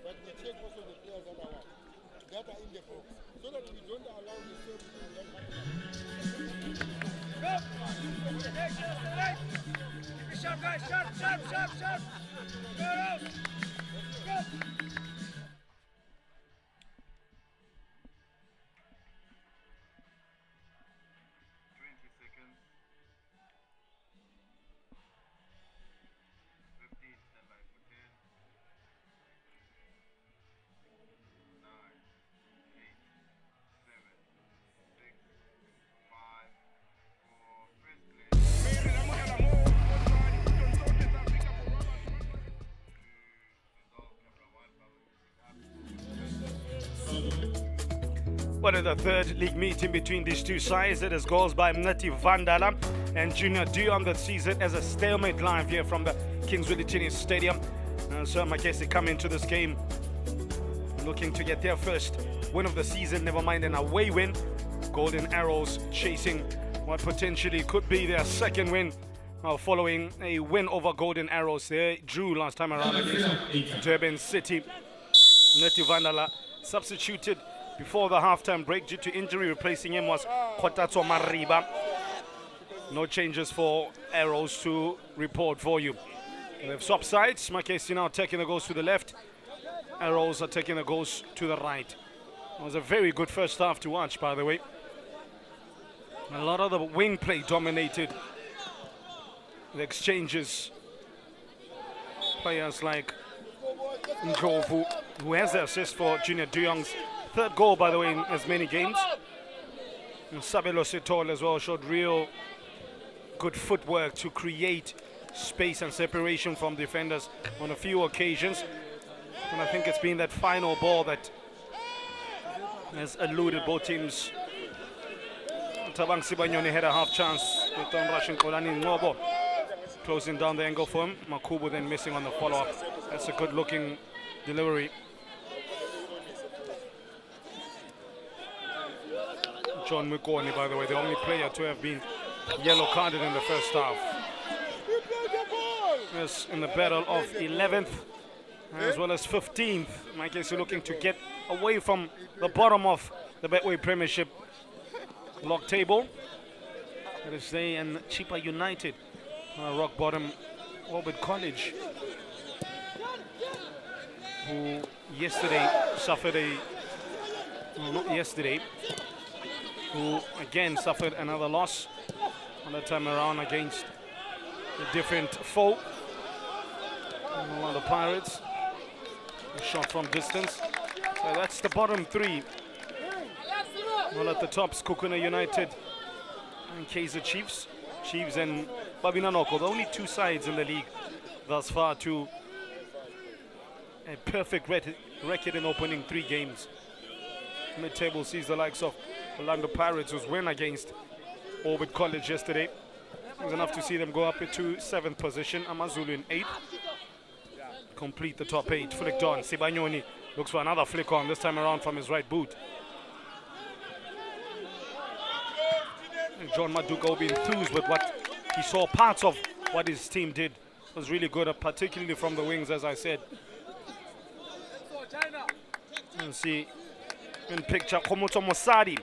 But we check also the players otherwise that are in the box so that we don't allow the same and then Keep it sharp, guys. Sharp, sharp, sharp, sharp. Go, Rose. Go. 20 seconds. 15, stand by for 10. 9, 8, 7, 6, 5, 4, press play. But in the third league meeting between these two sides, it is goals by Mnati Vandala and Junior Dion that sees it as a stalemate live here from the Kingswood Tennis Stadium. So Magesi come into this game looking to get their first win of the season, never mind an away win. Golden Arrows chasing what potentially could be their second win following a win over Golden Arrows. They drew last time around against Durban City. Mnati Vandala substituted before the halftime break due to injury. Replacing him was Kotatso Mariba. No changes for Arrows to report for you. They've swapped sides. Magesi now taking the goals to the left. Arrows are taking the goals to the right. It was a very good first half to watch, by the way. A lot of the wing play dominated the exchanges. Players like Ndlovu, who has the assist for Junior Duyong's third goal, by the way, in as many games. And Sabelo Sitole as well showed real good footwork to create space and separation from defenders on a few occasions. And I think it's been that final ball that has eluded both teams. Tabang Sibanyoni had a half chance with Russian Kolani Ngobo closing down the angle for him. Makubu then missing on the follow-up. That's a good looking delivery. John Mukoni, by the way, the only player to have been yellow carded in the first half. Yes, in the battle of 11th as well as 15th. Magesi looking to get away from the bottom of the Betway Premiership log table. That is they and Chipa United, rock bottom Orbit College, who yesterday suffered who again suffered another loss on the time around against a different foe. One of the Pirates, a shot from distance. So that's the bottom three. Well, at the top, Kukuna United and Kaizer Chiefs. Chiefs and Babinanoko, the only two sides in the league thus far to a perfect record in opening 3 games. Mid-table sees the likes of Orlando Pirates, whose win against Orbit College yesterday was enough to see them go up into 7th position. Amazulu in 8th. Complete the top 8. Flicked on. Sibanyoni looks for another flick on, this time around from his right boot. And John Maduka will be enthused with what he saw. Parts of what his team did was really good, particularly from the wings, as I said. And see in picture Komoto Mosadi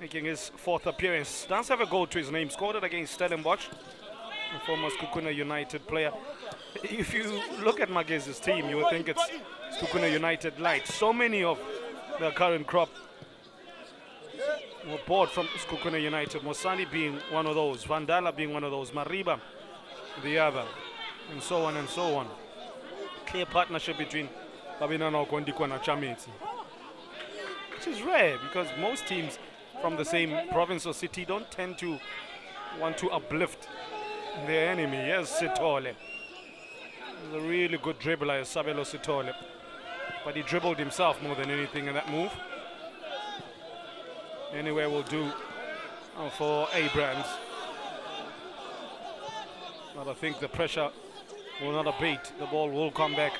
making his 4th appearance. Does have a goal to his name. Scored it against Stellenbosch, a former Kukuna United player. If you look at Magesi's team, you would think it's Kukuna United light. So many of the current crop were bought from Kukuna United. Mosani being one of those, Vandala being one of those, Mariba the other, and so on and so on. Clear partnership between Babinano, Kondiko and Chameti, which is rare because most teams from the same province or city don't tend to want to uplift their enemy. Yes, Sitole. He's a really good dribbler, Sabelo Sitole. But he dribbled himself more than anything in that move. Anywhere will do for Abrams. But I think the pressure will not abate. The ball will come back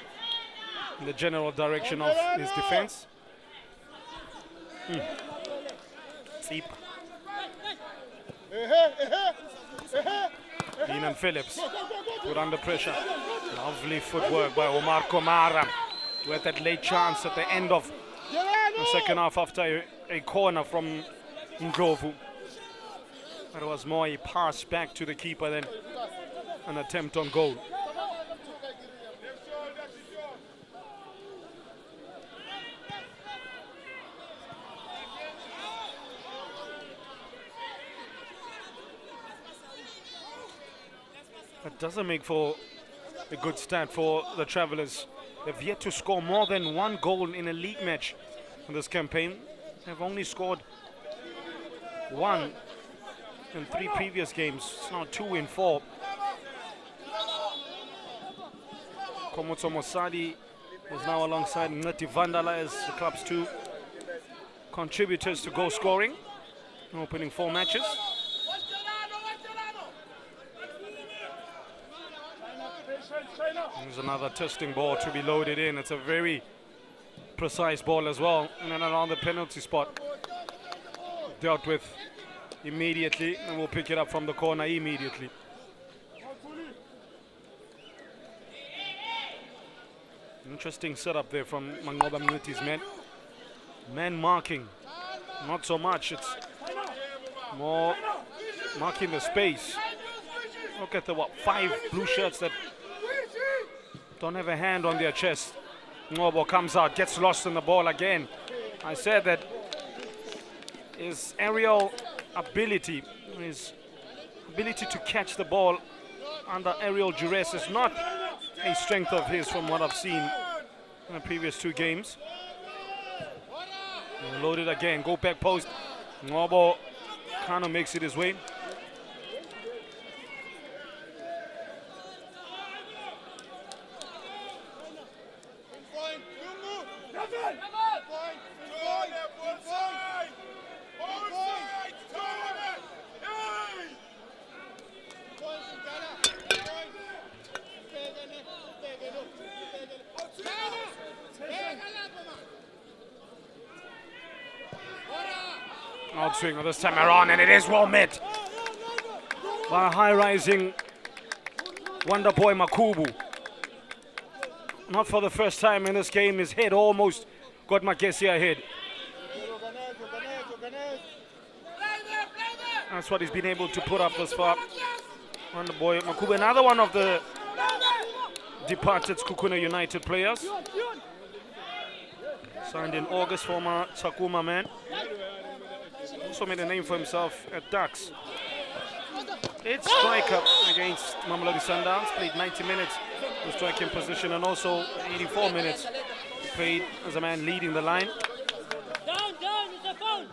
in the general direction of his defense. Deep. Dean Phillips put under pressure. Lovely footwork by Omar Komara with that late chance at the end of the second half after a corner from Ndlovu. But it was more a pass back to the keeper than an attempt on goal. That doesn't make for a good start for the Travellers. They've yet to score more than 1 goal in a league match in this campaign. They've only scored 1 in 3 previous games. It's now 2 in 4. Komotso Mosadi was now alongside Mnati Vandala as the club's 2 contributors to goal scoring. Opening 4 matches. There's another testing ball to be loaded in. It's a very precise ball as well, in and around the penalty spot. Dealt with immediately, and we'll pick it up from the corner immediately. Interesting setup there from Mangoba Mnguti's men. Man marking, not so much. It's more marking the space. Look at the 5 blue shirts that don't have a hand on their chest. Ngobo comes out, gets lost in the ball again. I said that his aerial ability, his ability to catch the ball under aerial duress is not a strength of his from what I've seen in the previous 2 games. Loaded again, go back post. Ngobo kind of makes it his way. Outswinger this time around, and it is well met by high-rising Wonder Boy Makubu. Not for the first time in this game, his head almost got Magesi ahead. That's what he's been able to put up thus far. Wonder Boy Makubu, another one of the departed Kukuna United players. Signed in August, former Takuma man. Also made a name for himself at Ducks. It's striker against Mamelodi Sundowns. Played 90 minutes in striking position, and also 84 minutes played as a man leading the line. Down, it's a foul.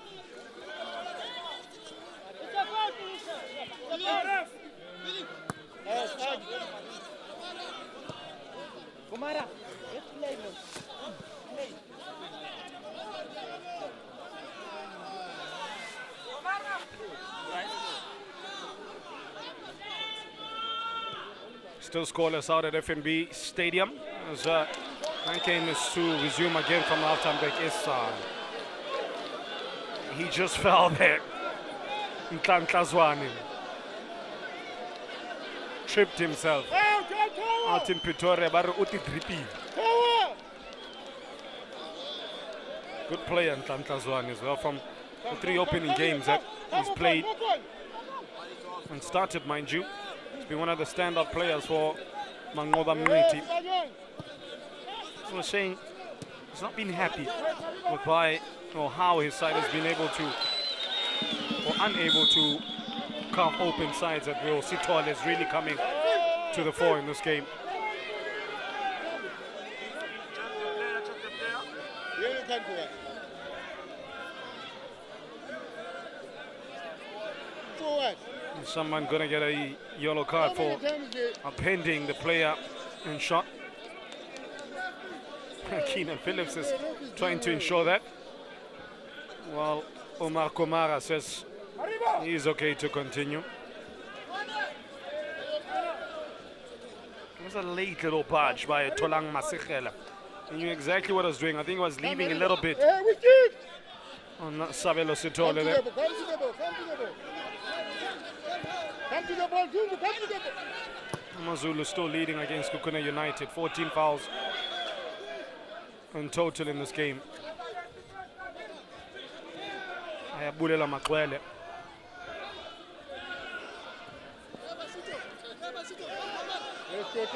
It's a foul, Kumara, let's play, man. Still scoreless out at FNB Stadium as that game is to resume again from the halftime break. He just fell there. Ntantlazwane tripped himself out in Pretoria. Good player Ntantlazwane as well, from the 3 opening games that he's played and started, mind you. He's been one of the standout players for Mangoba Mngiti. So we're saying he's not been happy with how his side has been able to, or unable to, carve open sides at will. Sitole is really coming to the fore in this game. Is someone gonna get a yellow card for upending the player in shot? Keenan Phillips is trying to ensure that, while Omar Komara says he is okay to continue. It was a late little barge by Tolang Masekela. He knew exactly what I was doing. I think he was leaving a little bit on Sabelo Sitole there. Come to the ball, come to the ball. Mazulu still leading against Kukuna United. 14 fouls in total in this game. Ayabulela Makwele.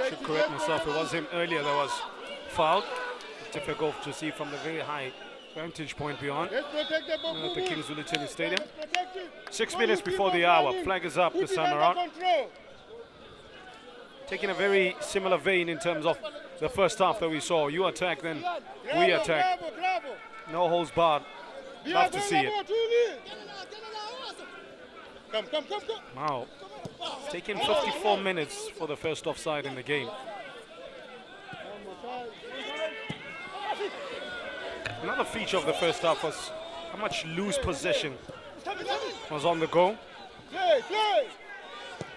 Should correct myself. It was him earlier that was fouled. Difficult to see from the very high vantage point beyond at the King Zulu Tennis Stadium. 6 minutes before the hour. Flag is up this time around. Taking a very similar vein in terms of the first half that we saw. You attack, then we attack. No holds barred. Love to see it. Come. Wow. It's taken 54 minutes for the first offside in the game. Another feature of the first half was how much loose possession was on the go.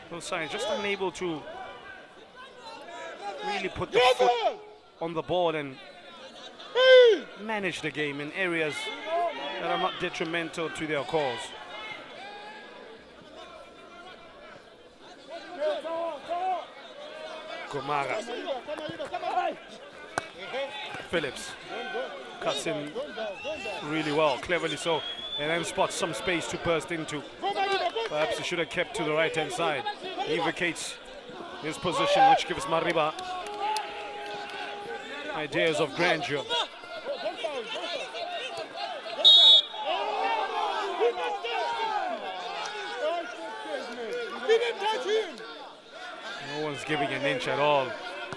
Both sides just unable to really put the foot on the ball and manage the game in areas that are not detrimental to their cause. Gomara. Phillips cuts in really well, cleverly so, and then spots some space to burst into. Perhaps he should have kept to the right-hand side. He vacates his position, which gives Mariba ideas of grandeur. No one's giving an inch at all,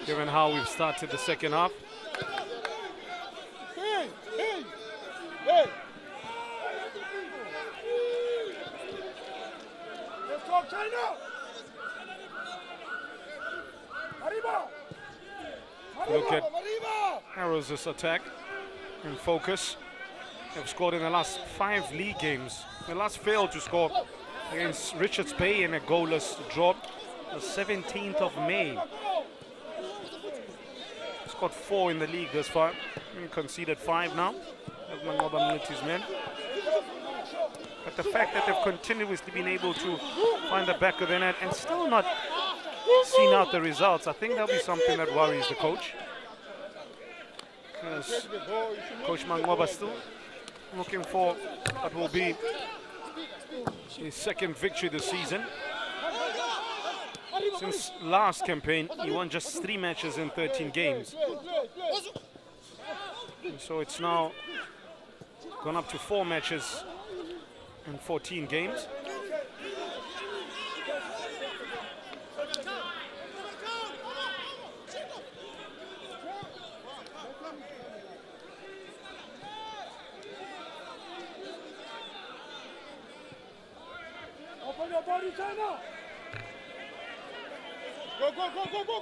given how we've started the second half. Look at Arrows' attack and focus. They've scored in the last 5 league games. They last failed to score against Richards Bay in a goalless draw the 17th of May. Scored 4 in the league thus far. And conceded 5 now. But the fact that they've continuously been able to find the back of the net and still not seen out the results, I think that'll be something that worries the coach. Because Coach Mangoba still looking for what will be his second victory this season. Since last campaign, he won just 3 matches in 13 games. And so it's now gone up to 4 matches in 14 games.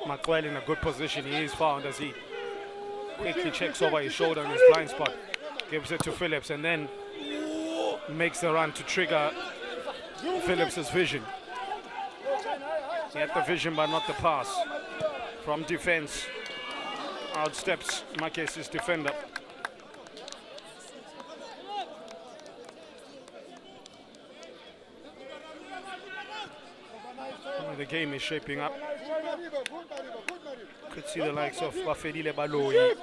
McQuail in a good position. He is found as he quickly checks over his shoulder in his blind spot. Gives it to Phillips and then makes the run to trigger Phillips' vision. He had the vision but not the pass. From defense, outsteps Magesi's defender. The game is shaping up. Could see the likes of Bafedile Baloyi.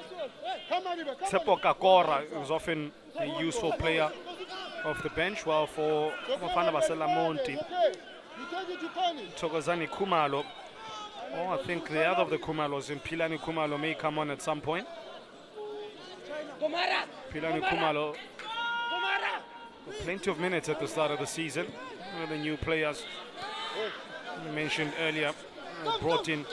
Tsepo Kakora is often a useful player off the bench, while for Bafana Lamontville, Thokozani Kumalo, I think the other of the Kumalos, in Pilani Kumalo, may come on at some point. Pilani Kumalo, plenty of minutes at the start of the season. One of the new players we mentioned earlier, brought in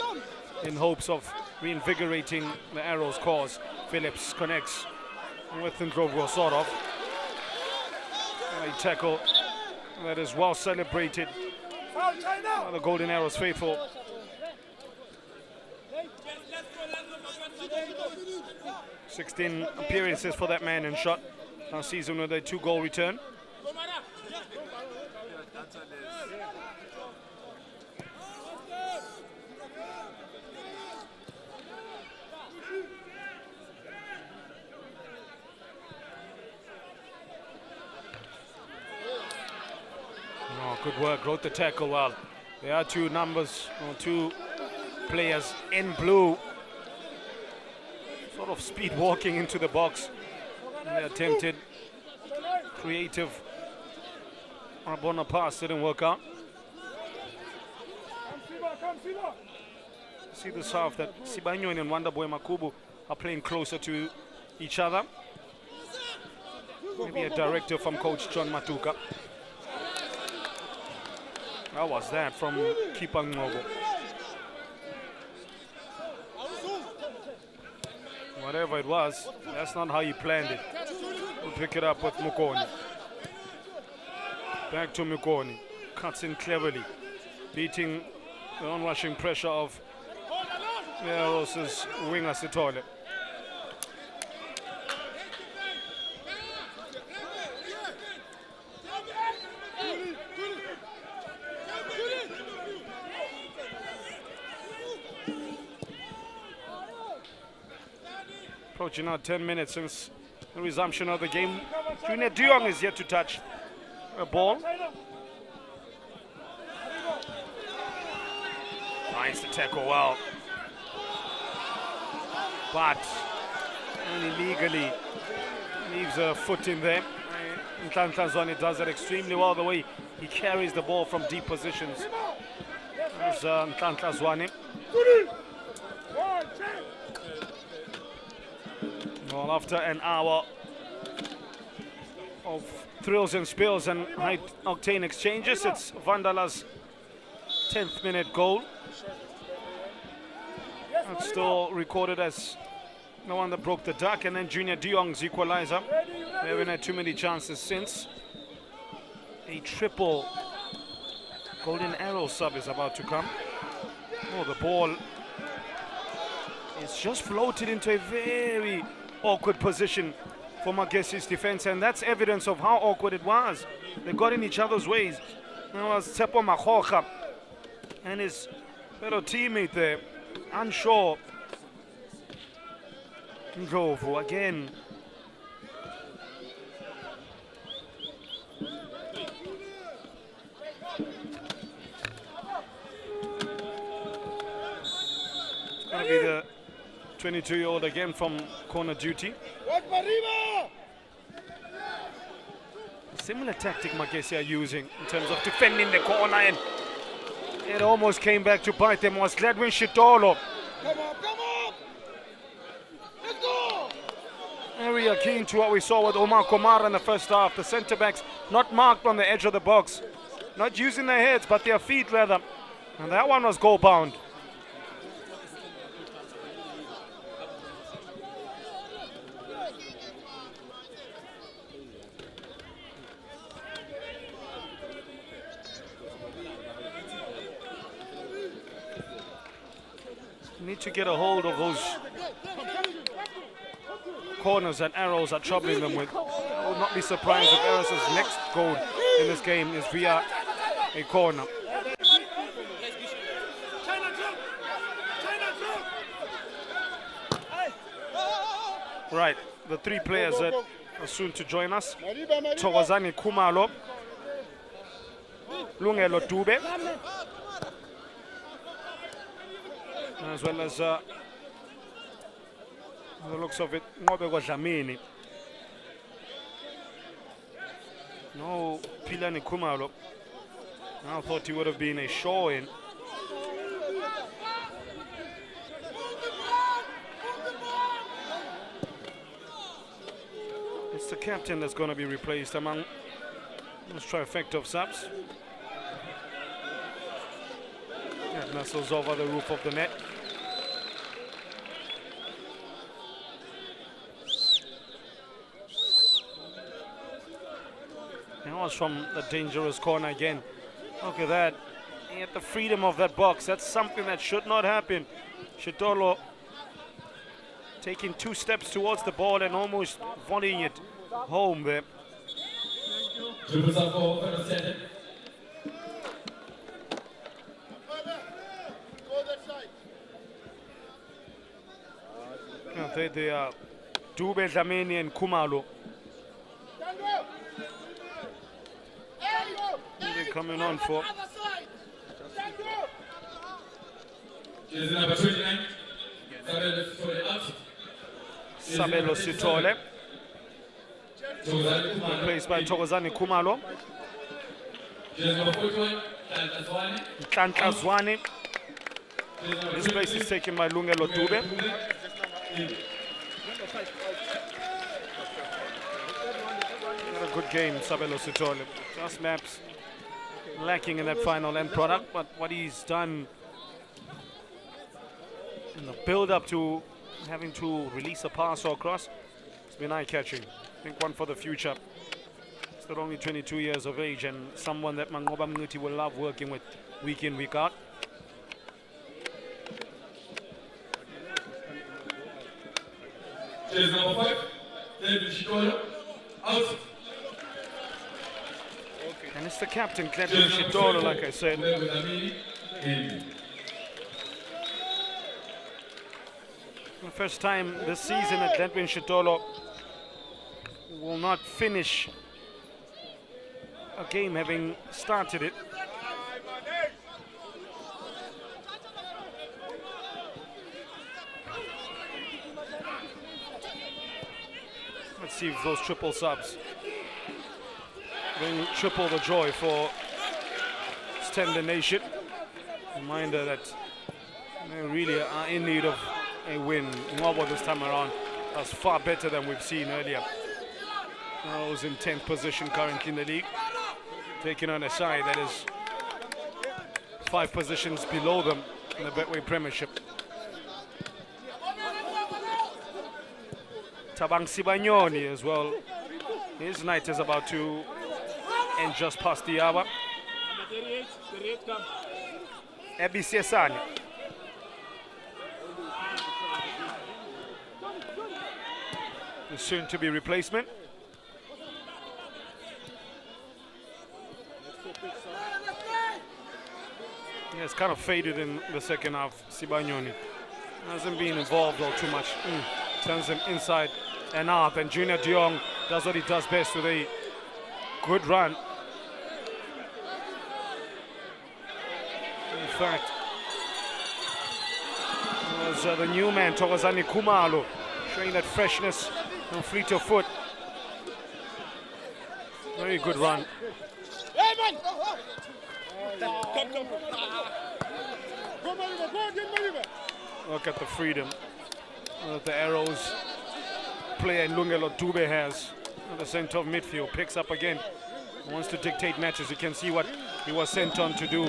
hopes of reinvigorating the Arrows' cause. Phillips connects with Ndrogo Sorov. And a tackle that is well celebrated by the Golden Arrows faithful. "16 appearances for that man and shot last season with a 2-goal return. Good work, wrote the tackle well. There are 2 players in blue, sort of speed walking into the box. And they attempted creative Rabona pass, didn't work out. See this half that Sibanyo and Wonderboy Makubu are playing closer to each other. Maybe a directive from Coach John Matuka. How was that from Kipang Ngogo? Whatever it was, that's not how he planned it. We'll pick it up with Mukoni. Back to Mukoni. Cuts in cleverly, beating the onrushing pressure of the Arrows' winger Sitole. Approaching now 10 minutes since the resumption of the game. Junior De Jong is yet to touch a ball. Nice to tackle well. But only legally leaves a foot in there. Nhlanhla does that extremely well, the way he carries the ball from deep positions. There's Nhlanhla. Well, after an hour of thrills and spills and high-octane exchanges, it's Vandala's 10th minute goal. It's still recorded as the one that broke the duck, and then Junior De Jong's equalizer. They haven't had too many chances since. A triple golden arrow sub is about to come. Oh, the ball is just floated into a very awkward position for Magesi's defense, and that's evidence of how awkward it was. They got in each other's ways. There was Tsepo Makgoga and his fellow teammate there, unsure. Ndlovu again. It's going to be the 22-year-old again from corner duty. Similar tactic Magesi are using in terms of defending the corner, and it almost came back to bite them. Was Gladwin Shitolo. Come on! Let's go! Very akin to what we saw with Omar Komara in the first half. The centre-backs not marked on the edge of the box. Not using their heads, but their feet rather. And that one was goal-bound. Need to get a hold of those corners and arrows are troubling them with. I would not be surprised if Eros' next goal in this game is via a corner. Right, the three players that are soon to join us. Thokozani Khumalo, Lungelo Dube, as well as the looks of it, Ngobeko Dlamini. No Philani Khumalo. I thought he would have been a show-in. It's the captain that's going to be replaced among this trifecta of subs. That nestles over the roof of the net. That was from the dangerous corner again. Look at that. He had the freedom of that box. That's something that should not happen. Shitolo taking 2 steps towards the ball and almost volleying it home there. They are Dube, Dlamini and Khumalo. They're coming on for Jersey number 29, Sabelo Sitole, replaced by Thokozani Khumalo. Jersey number 41, Nhlanhla Zwane. This place is taken by Lungelo Dube. Not a good game, Sabelo Sitole. Just maps lacking in that final end product, but what he's done in the build-up to having to release a pass or a cross, it's been eye-catching. I think one for the future. Still only 22 years of age and someone that Mangoba Mnuti will love working with week in, week out. Jersey number 5, David Shitolo, out. And it's the captain, Gladwin Shitolo, like I said. First time this season that Glenvin Shitolo will not finish a game having started it. Let's see if those triple subs bring triple the joy for Stender Nation. Reminder that they really are in need of a win. Mwabo this time around was far better than we've seen earlier. Arrows in 10th position currently in the league, taking on a side that is 5 positions below them in the Betway Premiership. Tabang Sibanyoni as well. His night is about to end just past the hour. Ebisiesani. The soon-to-be replacement. He has kind of faded in the second half, Sibanyoni. Hasn't been involved all too much. Turns him inside and out, and Junior De Jong does what he does best with a good run. In fact, it was the new man, Thokozani Kumalo, showing that freshness and fleet of foot. Very good run. Look at the freedom that the Arrows player Lungelo Dube has at the center of midfield. Picks up again, wants to dictate matches. You can see what he was sent on to do.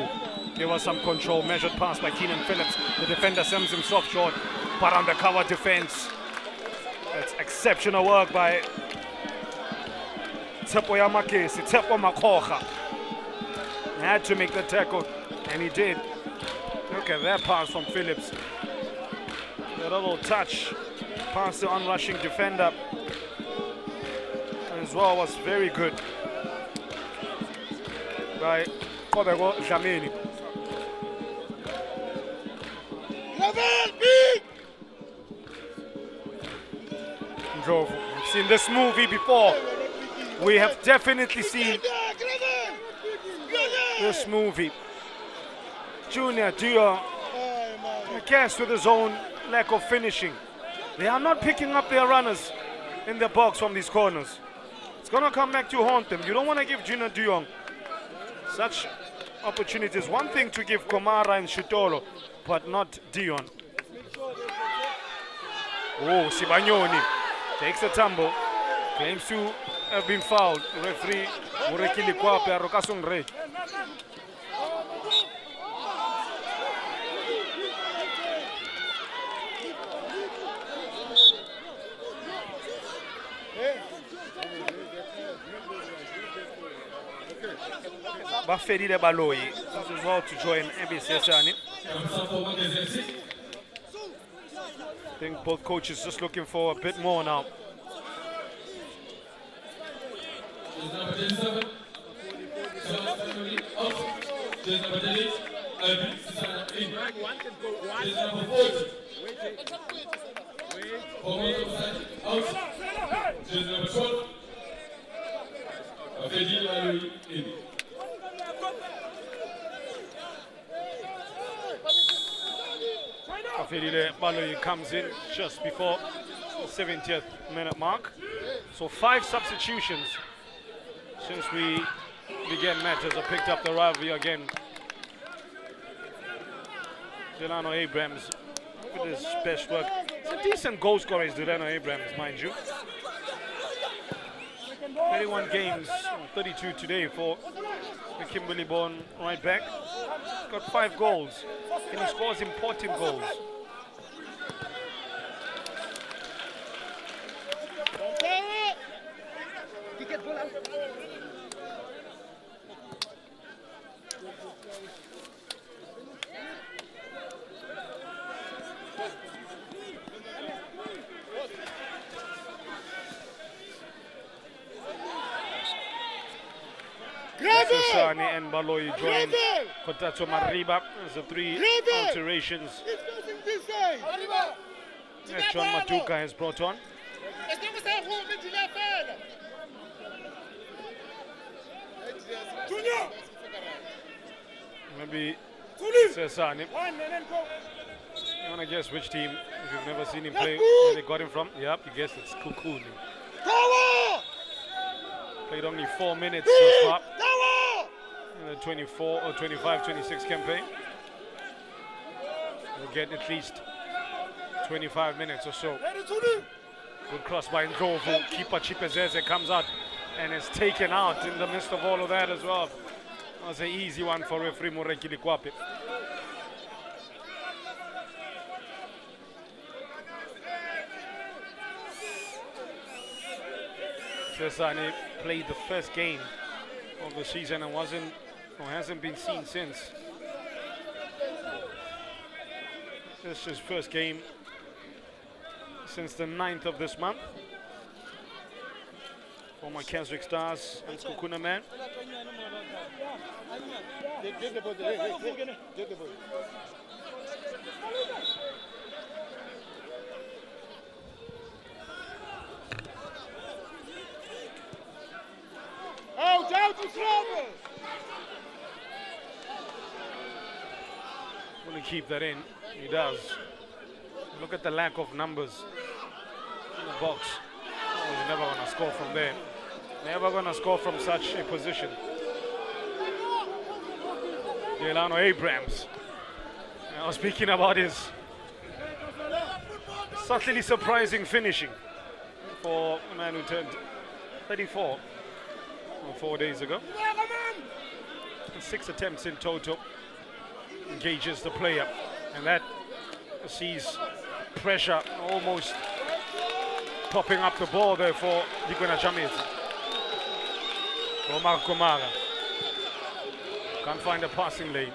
Give us some control, measured pass by Keenan Phillips. The defender sends himself short, but undercover defense. That's exceptional work by Tsepo Magesi, Tsepo Makhoga. Had to make the tackle, and he did. Look at that pass from Phillips. A little touch past the onrushing defender as well was very good by Kobego Dlamini. Ndlovu, we've seen this movie before. We have definitely seen this movie. Junior De Jong, I guess with his own lack of finishing. They are not picking up their runners in the box from these corners. It's going to come back to haunt them. You don't want to give Junior De Jong such opportunities. One thing to give Komara and Shitolo, but not Dion. Oh, Sibanyoni takes a tumble. Claims to have been fouled. Referee Murekili Kwape Arokasungre. Bafedile Baloyi as well to join Ebisiesani. I think both coaches just looking for a bit more now. Fedile Baloyi comes in just before the 70th minute mark. So 5 substitutions since we began matches have picked up the rivalry again. Delano Abrams with his best work. It's a decent goal scorer is Delano Abrams, mind you. 31 games, 32 today for the Kimberley-born right back. Got 5 goals, and he scores important goals. Sani and Baloyi joined Kotato Mariba as the 3 alterations that John Matuka has brought on. Maybe Sesani. You want to guess which team, if you've never seen him play, where they got him from? Yep, you guessed it's Kukuni. Played only 4 minutes so far in the 24 or 25-26 campaign. We'll get at least 25 minutes or so. Good cross by Ndlovu. Keeper Chipezeze comes out and is taken out in the midst of all of that as well. That was an easy one for referee Moreki Likwape. Sesani played the first game of the season and hasn't been seen since. This is his first game since the 9th of this month. Former Keswick Stars and Kukuna man. Get the ball. Get the ball. Out to trouble! Want to keep that in. He does. Look at the lack of numbers in the box. Oh, you're never going to score from there. Never going to score from such a position. Delano Abrams. I was speaking about his subtly surprising finishing for a man who turned 34 4 days ago. 6 attempts in total. Engages the player, and that sees pressure almost popping up the ball there for Dikwena Chamezi. Omar Kumara can't find a passing lane.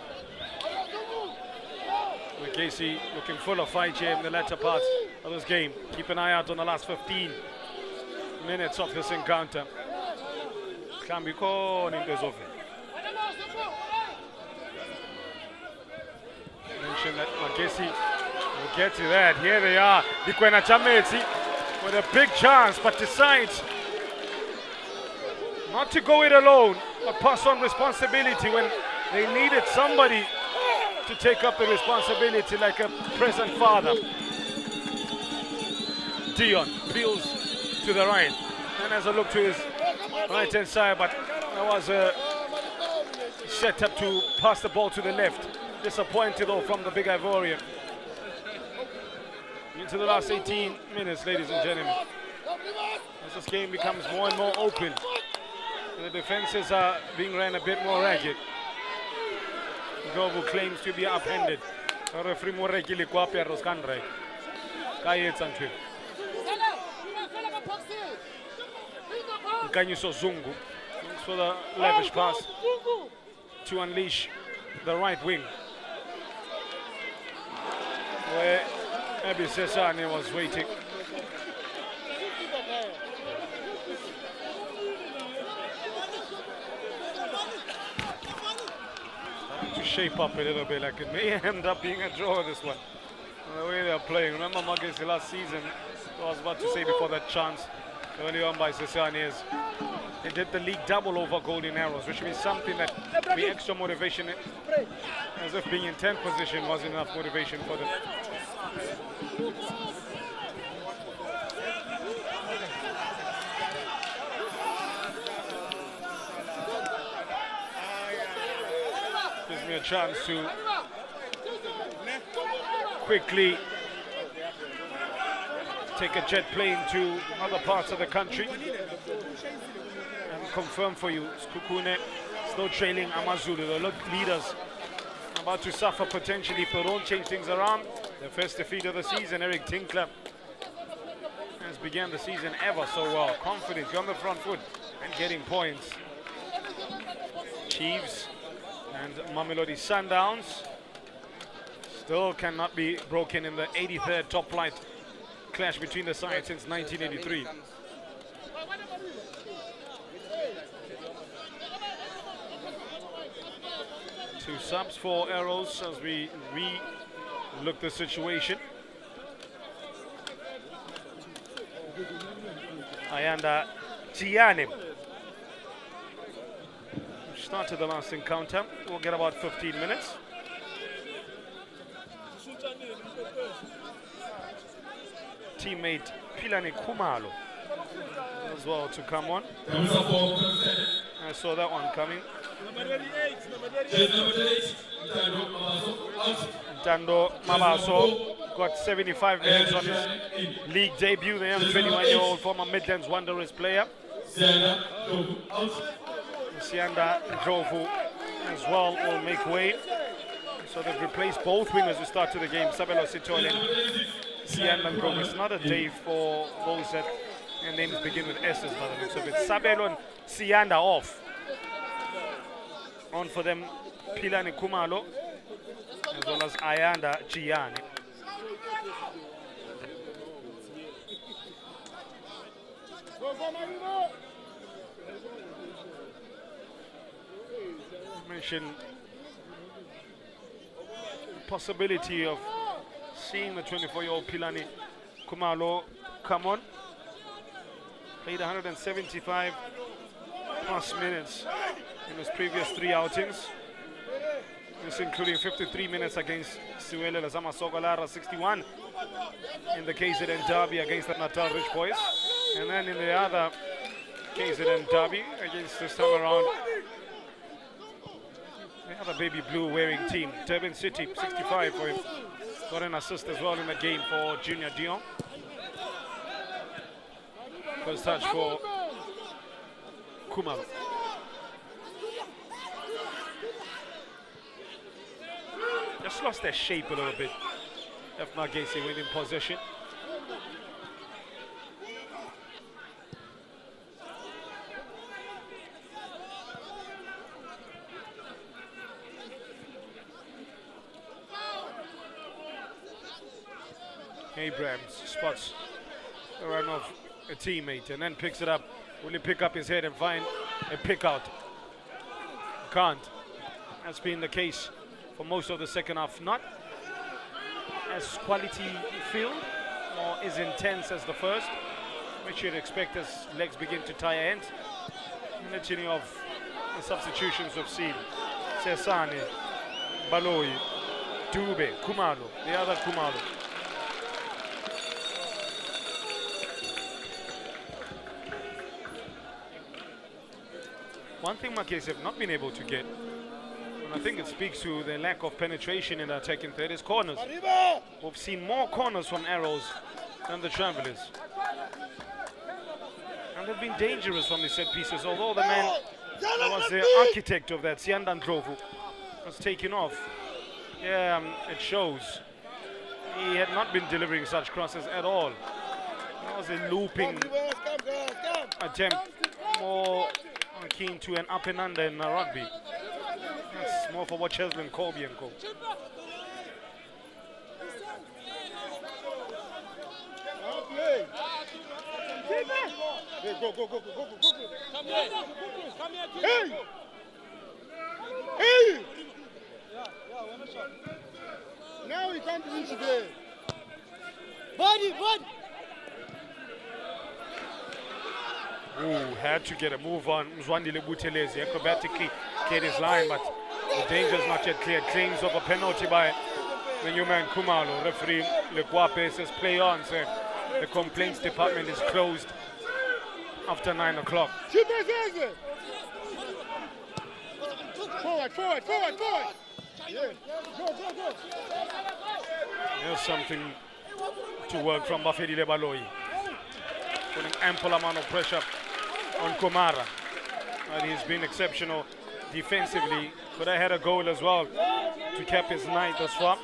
Magesi looking full of fight here in the latter part of this game. Keep an eye out on the last 15 minutes of this encounter. Mention that Magesi will get to that. Here they are. Dikwena Chamezi with a big chance, but decides not to go it alone, but pass on responsibility when they needed somebody to take up the responsibility like a present father. Dion peels to the right and has a look to his right hand side, but there was a set up to pass the ball to the left. Disappointed though from the big Ivorian. Into the last 18 minutes, ladies and gentlemen. As this game becomes more and more open, the defenses are being ran a bit more ragged. Gobu claims to be upended. Referee Moreki Likwape Roskandre. Kayetsantwe. Kanyiso Zungu looks for the lavish pass to unleash the right wing, where Abi Sesani was waiting. Starting to shape up a little bit, like it may end up being a draw this one. The way they're playing. Remember Magesi last season, I was about to say before that chance early on by Sesani is they did the league double over Golden Arrows, which means something that be extra motivation, as if being in 10th position wasn't enough motivation for them. Gives me a chance to quickly take a jet plane to other parts of the country and confirm for you, Kukune still trailing Amazulu. The leaders about to suffer potentially if they don't change things around. Their first defeat of the season, Eric Tinkler has began the season ever so well. Confident, on the front foot and getting points. Chiefs and Mamelodi Sundowns still cannot be broken in the 83rd top flight clash between the sides since 1983. Two subs for Arrows as we re-look the situation. Ayanda Gianni. Started the last encounter. We'll get about 15 minutes. Teammate Pilani Kumalo as well to come on. I saw that one coming. Dando Mabaso got 75 minutes on his league debut. The young 21-year-old former Midlands Wanderers player. Sianda Ndlovu as well will make way. So they've replaced both wingers who started the game, Sabelo Sitole and Sianda Ndlovu. It's not a day for those that their names begin with S's, by the looks of it. Sabelo and Sianda off. On for them, Pilani Kumalo, as well as Ayanda Gianni. Mentioned possibility of seeing the 24-year-old Pilani Kumalo come on. Played 175 plus minutes in his previous 3 outings. This including 53 minutes against Siwele Lazama Sogolara, 61 in the KZN derby against the Natal Rich Boys. And then in the other KZN derby against this time around, the other baby blue wearing team, Durban City, 65 for him. Got an assist as well in the game for Junior Dion. First touch for Kumalo. Just lost their shape a little bit. F. Magesi winning possession. Abrams spots the run of a teammate and then picks it up. Will he pick up his head and find a pick out? Can't. That's been the case for most of the second half. Not as quality filled or as intense as the first, which you'd expect as legs begin to tire ends. Mentioning of the substitutions of seen Sesane, Baloyi, Dube, Kumalo, the other Kumalo. One thing Magesi have not been able to get, and I think it speaks to the lack of penetration in the attacking third, is corners. We've seen more corners from Arrows than the Travelers. And they've been dangerous from the set pieces, although the man that was the architect of that, Sianda Ndlovu, was taken off. Yeah, it shows. He had not been delivering such crosses at all. That was a looping attempt, more keen to an up and under in rugby. That's more for what Cheslin, Colby and Co. Hey, go. Come here. Come here. Hey! Hey! Now we can't reach there. Body. Ooh, had to get a move on. Mzwandile Buthelezi acrobatically cleared his line, but the danger is not yet cleared. Claims of a penalty by the new man Kumalo. Referee Lekwape says play on, sir. The complaints department is closed after 9 o'clock. Forward. Yeah. Go. There's something to work from Bafedi Lebaloyi. Putting ample amount of pressure on Komara. And he's been exceptional defensively. Could have had a goal as well to cap his night thus far.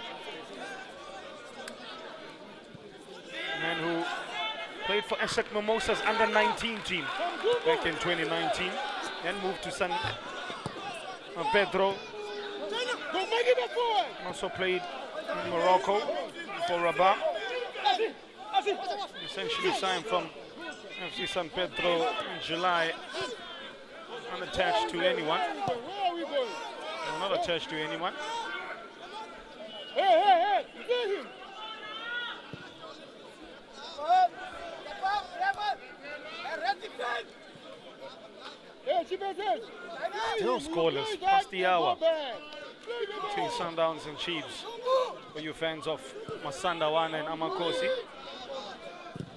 Man who played for Essex Mimosas under 19 team back in 2019. Then moved to San Pedro. Also played in Morocco for Rabat. Essentially signed from FC San Pedro in July, unattached to anyone. Not attached to anyone. Hey! Still scoreless, past the hour between Sundowns and Chiefs. For you fans of Masandawana and Amakosi,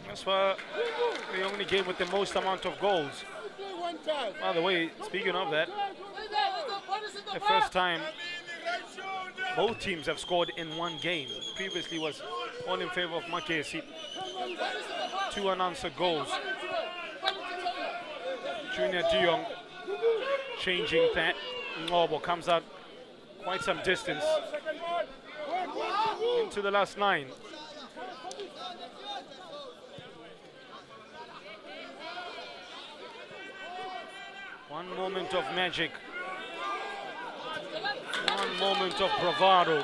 that's why the only game with the most amount of goals. By the way, speaking of that, the first time both teams have scored in one game. Previously was all in favor of Magesi. 2 unanswered goals. Junior De Jong changing that. Ngobo comes out quite some distance into the last 9. One moment of magic. One moment of bravado.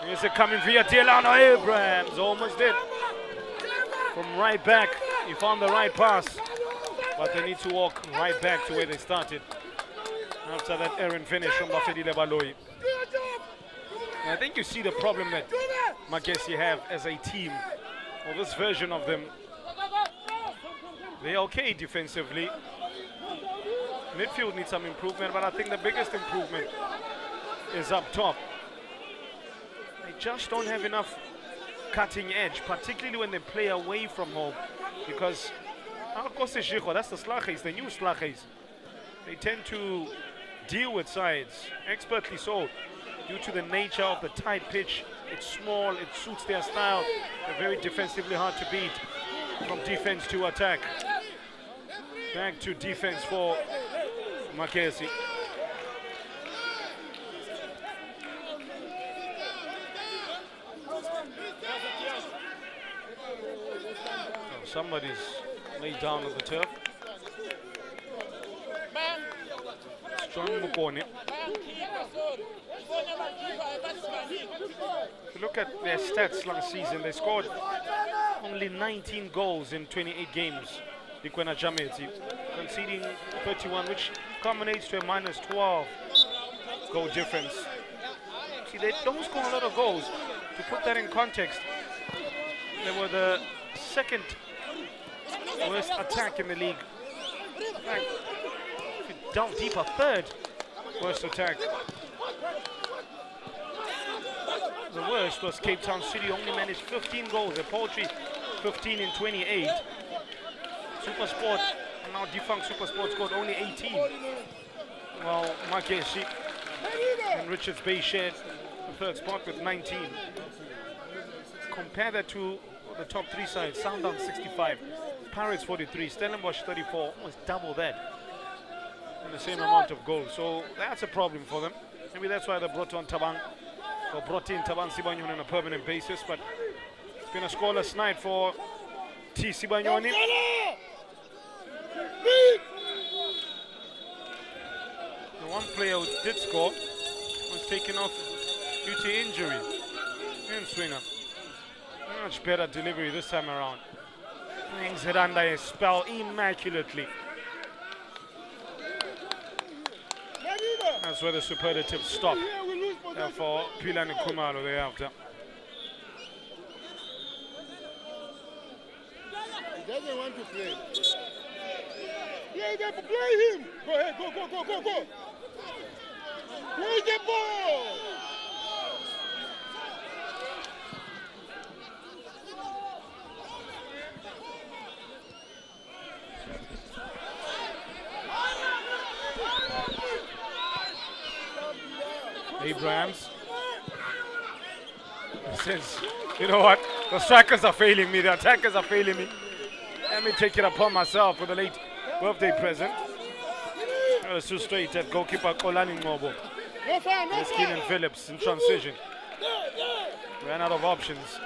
Here's it coming via Delano Abrams. Almost did. From right back, he found the right pass. But they need to walk right back to where they started. After that errant finish from Bafedile Baloi. I think you see the problem that Magesi have as a team, or this version of them. They're okay defensively. Midfield needs some improvement, but I think the biggest improvement is up top. They just don't have enough cutting edge, particularly when they play away from home. Because, of course, that's the Slaches, the new Slaches. They tend to deal with sides, expertly so, due to the nature of the tight pitch. It's small, it suits their style. They're very defensively hard to beat. From defense to attack. Back to defense for Magesi. Oh, somebody's laid down on the turf. Strong Mukone. If you look at their stats last season, they scored only 19 goals in 28 games. Ikwena Jameti, conceding 31, which culminates to a minus 12 goal difference. See, they don't score a lot of goals. To put that in context, they were the second worst attack in the league. Like, if you delve deeper, third worst attack. The worst was Cape Town City, only managed 15 goals. The Poultry, 15 in 28. Supersport, now defunct Supersport, scored only 18. While Magesi and Richards Bay shared the third spot with 19. Compare that to the top 3 sides. Sundown 65, Pirates 43, Stellenbosch 34, almost double that. And the same amount of goals. So that's a problem for them. Maybe that's why they brought in Taban Sibanyoni on a permanent basis. But it's been a scoreless night for T. Sibanyoni. The one player who did score was taken off due to injury. And Swinger. Much better delivery this time around. Brings it under a spell immaculately. That's where the superlatives stop. For Pilan and Kumalo thereafter. He doesn't want to play. Play him. Go ahead, go. Play the ball. Abrams says, you know what, the strikers are failing me, the attackers are failing me. Let me take it upon myself with a late birthday present. It's too straight at goalkeeper Kolani Ngobo. There's Keenan Phillips in transition. Ran out of options.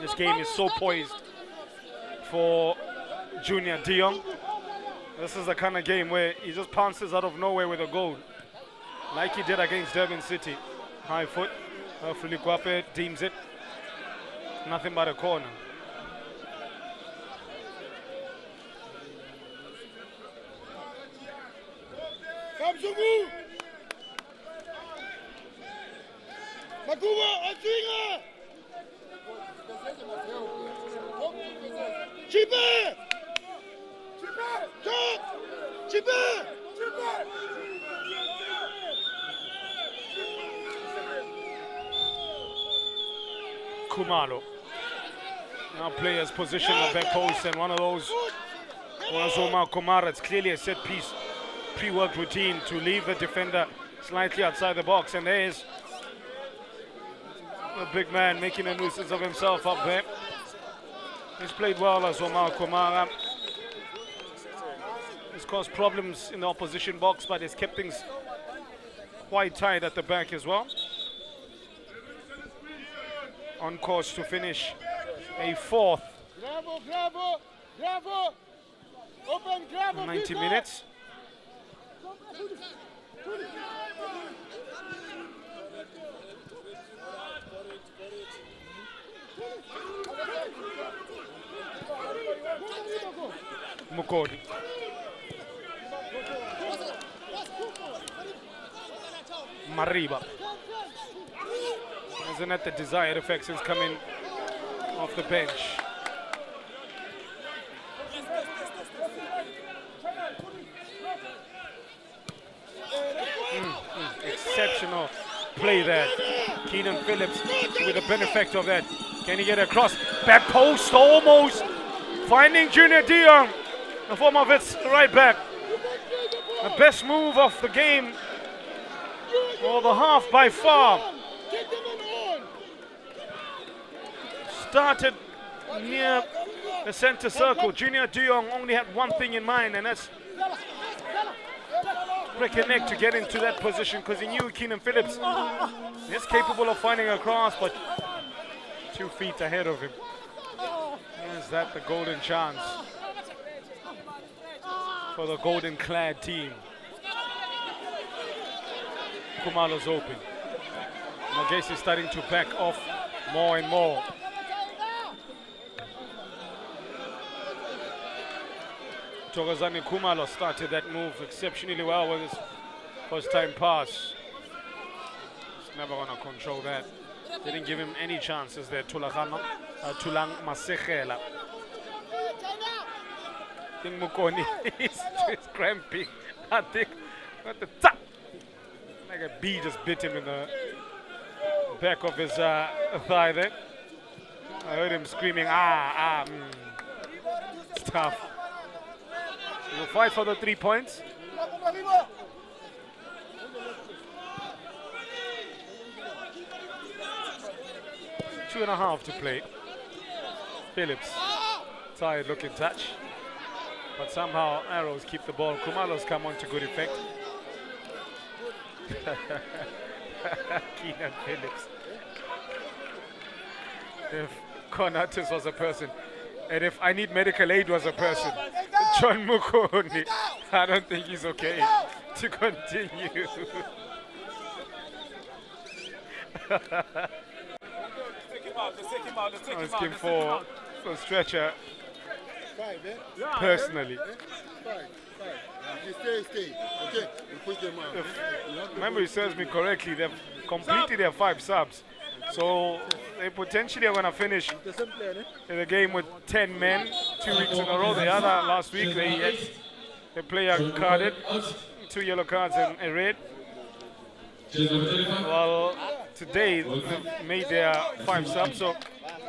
This game is so poised for Junior De Jong. This is the kind of game where he just pounces out of nowhere with a goal. Like he did against Durban City. High foot. Hopefully Kwape deems it. Nothing but a corner. Kamsungu! Makuba, Atringa! Chipe! Chop! Kumalo. Now players position the back post, and one of those was Omar Kumara. It's clearly a set piece pre-work routine to leave the defender slightly outside the box, and there's a big man making a nuisance of himself up there. He's played well as Omar Kumara. He's caused problems in the opposition box, but he's kept things quite tight at the back as well. On course to finish a fourth Bravo. Open, Bravo. 90 minutes. Mukodi. Mariba. Isn't that the desired effect since coming off the bench? Exceptional play there. Keenan Phillips with the benefit of that. Can he get across? Back post almost. Finding Junior Dion, the form of its right back. The best move of the game, or the half by far. Started near the center circle. Junior Dion only had one thing in mind, and that's break a neck to get into that position, because he knew Keenan Phillips is capable of finding a cross, but 2 feet ahead of him. Is that the golden chance for the golden clad team? Kumalo's open. Magesi starting to back off more and more. Thokozani Kumalo started that move exceptionally well with his first time pass. He's never going to control that. Didn't give him any chances there, Tulang Masechela. I think Mukoni is cramping. I think at the top. Like a bee just bit him in the back of his thigh there. I heard him screaming, It's tough. We'll fight for the 3 points. 2.5 to play. Phillips, tired looking touch. But somehow Arrows keep the ball. Kumalo's come on to good effect. Keenan Phillips. If Konatus was a person, and if I Need Medical Aid was a person, John Mukoni, I don't think he's okay to continue. Asking for stretcher personally. Stay. Okay, we push them out. If memory serves me correctly, they've completed their 5 subs. So they potentially are going to finish the game with 10 men 2 weeks in a row. The other last week they had a player carded, 2 yellow cards and a red. Well, today they've made their 5 subs, so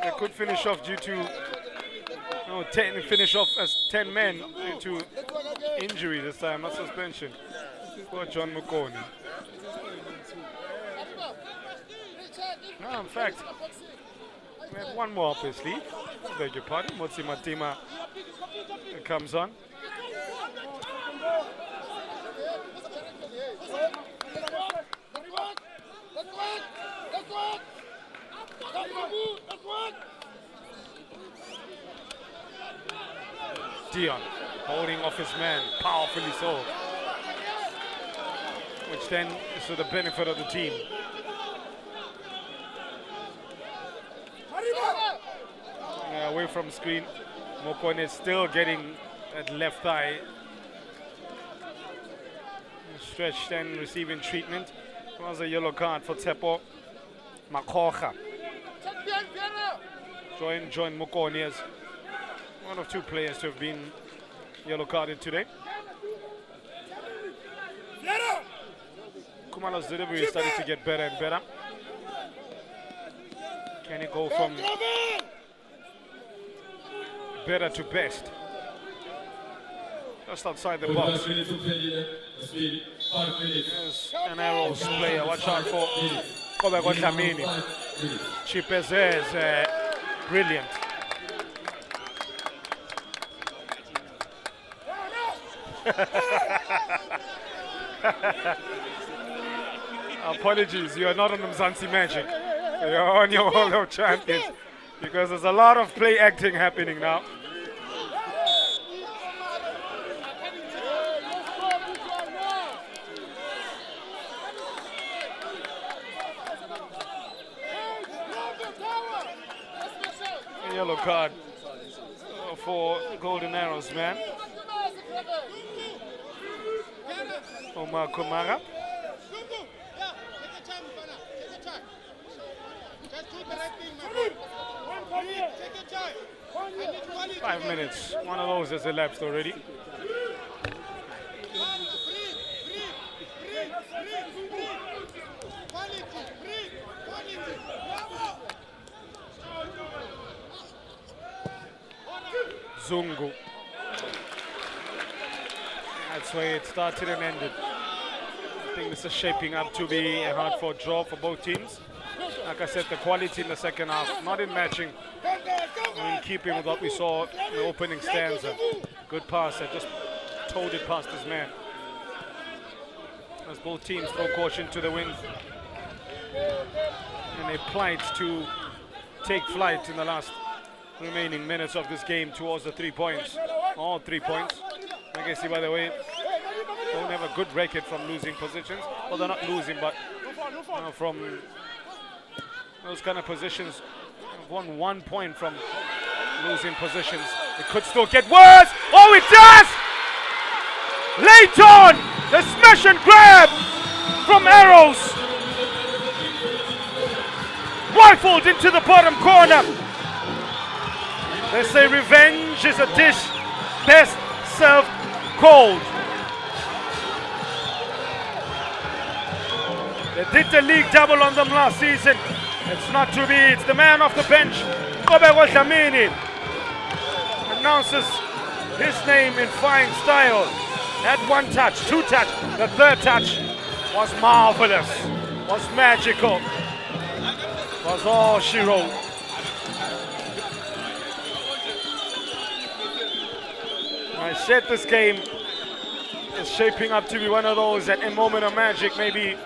they could finish off due to finish off as 10 men due to injury this time, not suspension. For John Mukoni. No, in fact, we have one more up his sleeve. Beg your pardon. Motsi Matima comes on. Dion holding off his man, powerfully so. Which then is to the benefit of the team. Away from screen, Mokone is still getting that left thigh stretched and receiving treatment. It was a yellow card for Tsepo Makocha. Join Mokone as one of 2 players to have been yellow carded today. Kumalo's delivery is starting to get better and better. Can he go from better to best? Just outside the box. 5 minutes. There's an Arrows player. Watch out for Kobe Dlamini. 5 minutes. Chipeze is brilliant. Apologies, you are not on the Mzansi Magic. You're on your World of Champions because there's a lot of play acting happening now. Yellow card for Golden Arrows, man. Omar Kumara. Take your time. 5 minutes. One of those has elapsed already. Zungu. That's where it started and ended. I think this is shaping up to be a hard-fought draw for both teams. Like I said, the quality in the second half, not in matching, in keeping with what we saw in the opening stanza. Good pass that just towed it past his man. As both teams throw caution to the wind. And they plight to take flight in the last remaining minutes of this game towards the 3 points. All 3 points. Magesi, by the way, don't have a good record from losing positions. Well, they're not losing, but from those kind of positions, won 1 point from losing positions. It could still get worse. Oh, it does! Late on, the smash and grab from Arrows. Rifled into the bottom corner. They say revenge is a dish best served cold. They did the league double on them last season. It's not to be. It's the man off the bench, Kobe Dlamini, announces his name in fine style. Had 1 touch, 2 touch. The 3rd touch was marvelous, was magical, was all she wrote. I said this game is shaping up to be one of those that in moment of magic maybe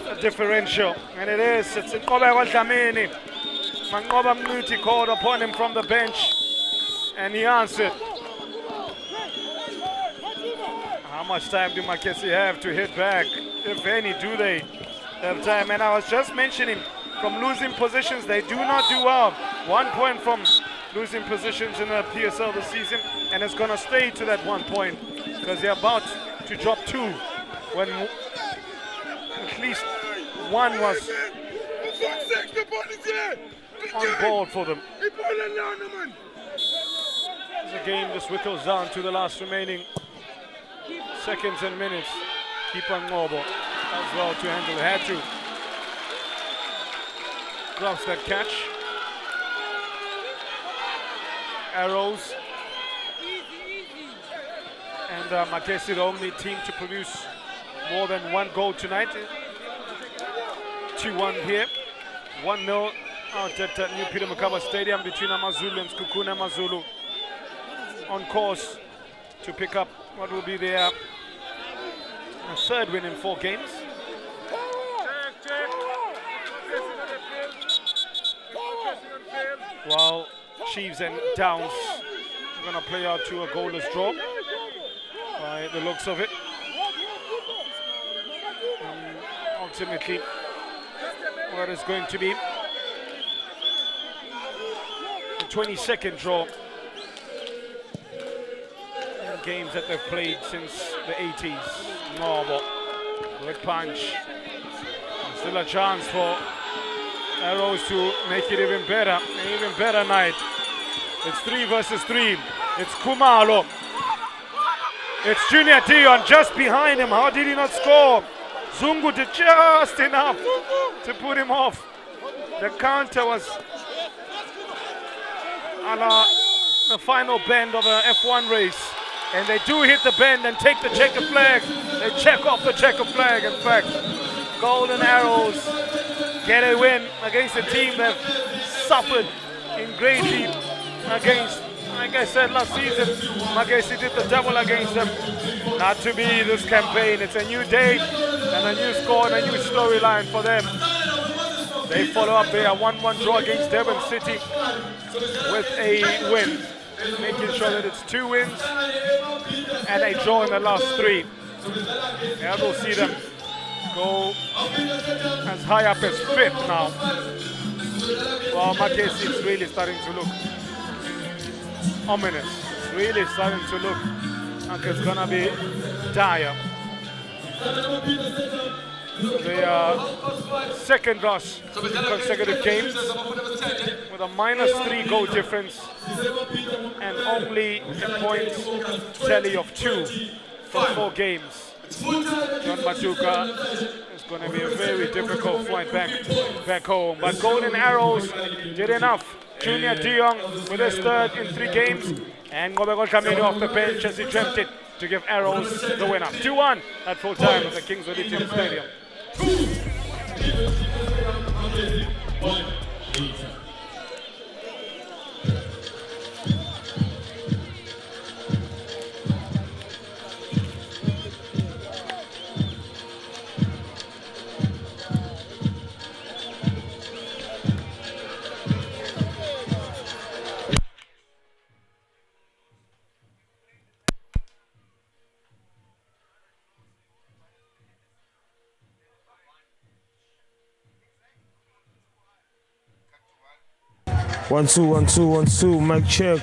a differential, and it is. It's in Kobe Dlamini. Mangoba Mnuti called upon him from the bench and he answered. How much time do Magesi have to hit back? If any, do they have time? And I was just mentioning, from losing positions, they do not do well. 1 point from losing positions in the PSL this season, and it's going to stay to that 1 point because they're about to drop 2 when at least one was on board for them. The game just whittles down to the last remaining seconds and minutes. Keep on mobile as well to handle. They had to grasp that catch. Arrows and Magesi, the only team to produce more than 1 goal tonight. 2-1 here, 1-0 out at New Peter Mokaba Stadium between Amazulu and Skukuna Amazulu, on course to pick up what will be their 3rd win in 4 games. While Chiefs and Downs are going to play out to a goalless draw by the looks of it. Ultimately, what is going to be the 22nd draw in games that they've played since the 80s. Normal. Good punch. Still a chance for Arrows to make it even better. An even better night. It's 3 versus 3. It's Kumalo. It's Junior Dion just behind him. How did he not score? Zungu did just enough to put him off. The counter was on the final bend of a F1 race. And they do hit the bend and take the checker flag. They check off the checker flag. In fact, Golden Arrows get a win against a team that suffered in greatly against, like I said last season, Magesi did the double against them. Not to be this campaign. It's a new day and a new score and a new storyline for them. They follow up their 1-1 draw against Durban City with a win, making sure that it's 2 wins and a draw in the last 3. And we'll see them go as high up as 5th now. Well, Magesi is really starting to look ominous. It's really starting to look like it's gonna be dire. The second loss in consecutive games with a -3 goal difference and only a points tally of 2 for 4 games. John Matuka is going to be a very difficult flight back home. But Golden Arrows did enough. Junior De Jong with his 3rd in 3 games. And Ngobeko coming off the bench as he dreamt it to give Arrows the winner. 2-1 at full time at the Kings of Lithium Stadium. One, two, mic check.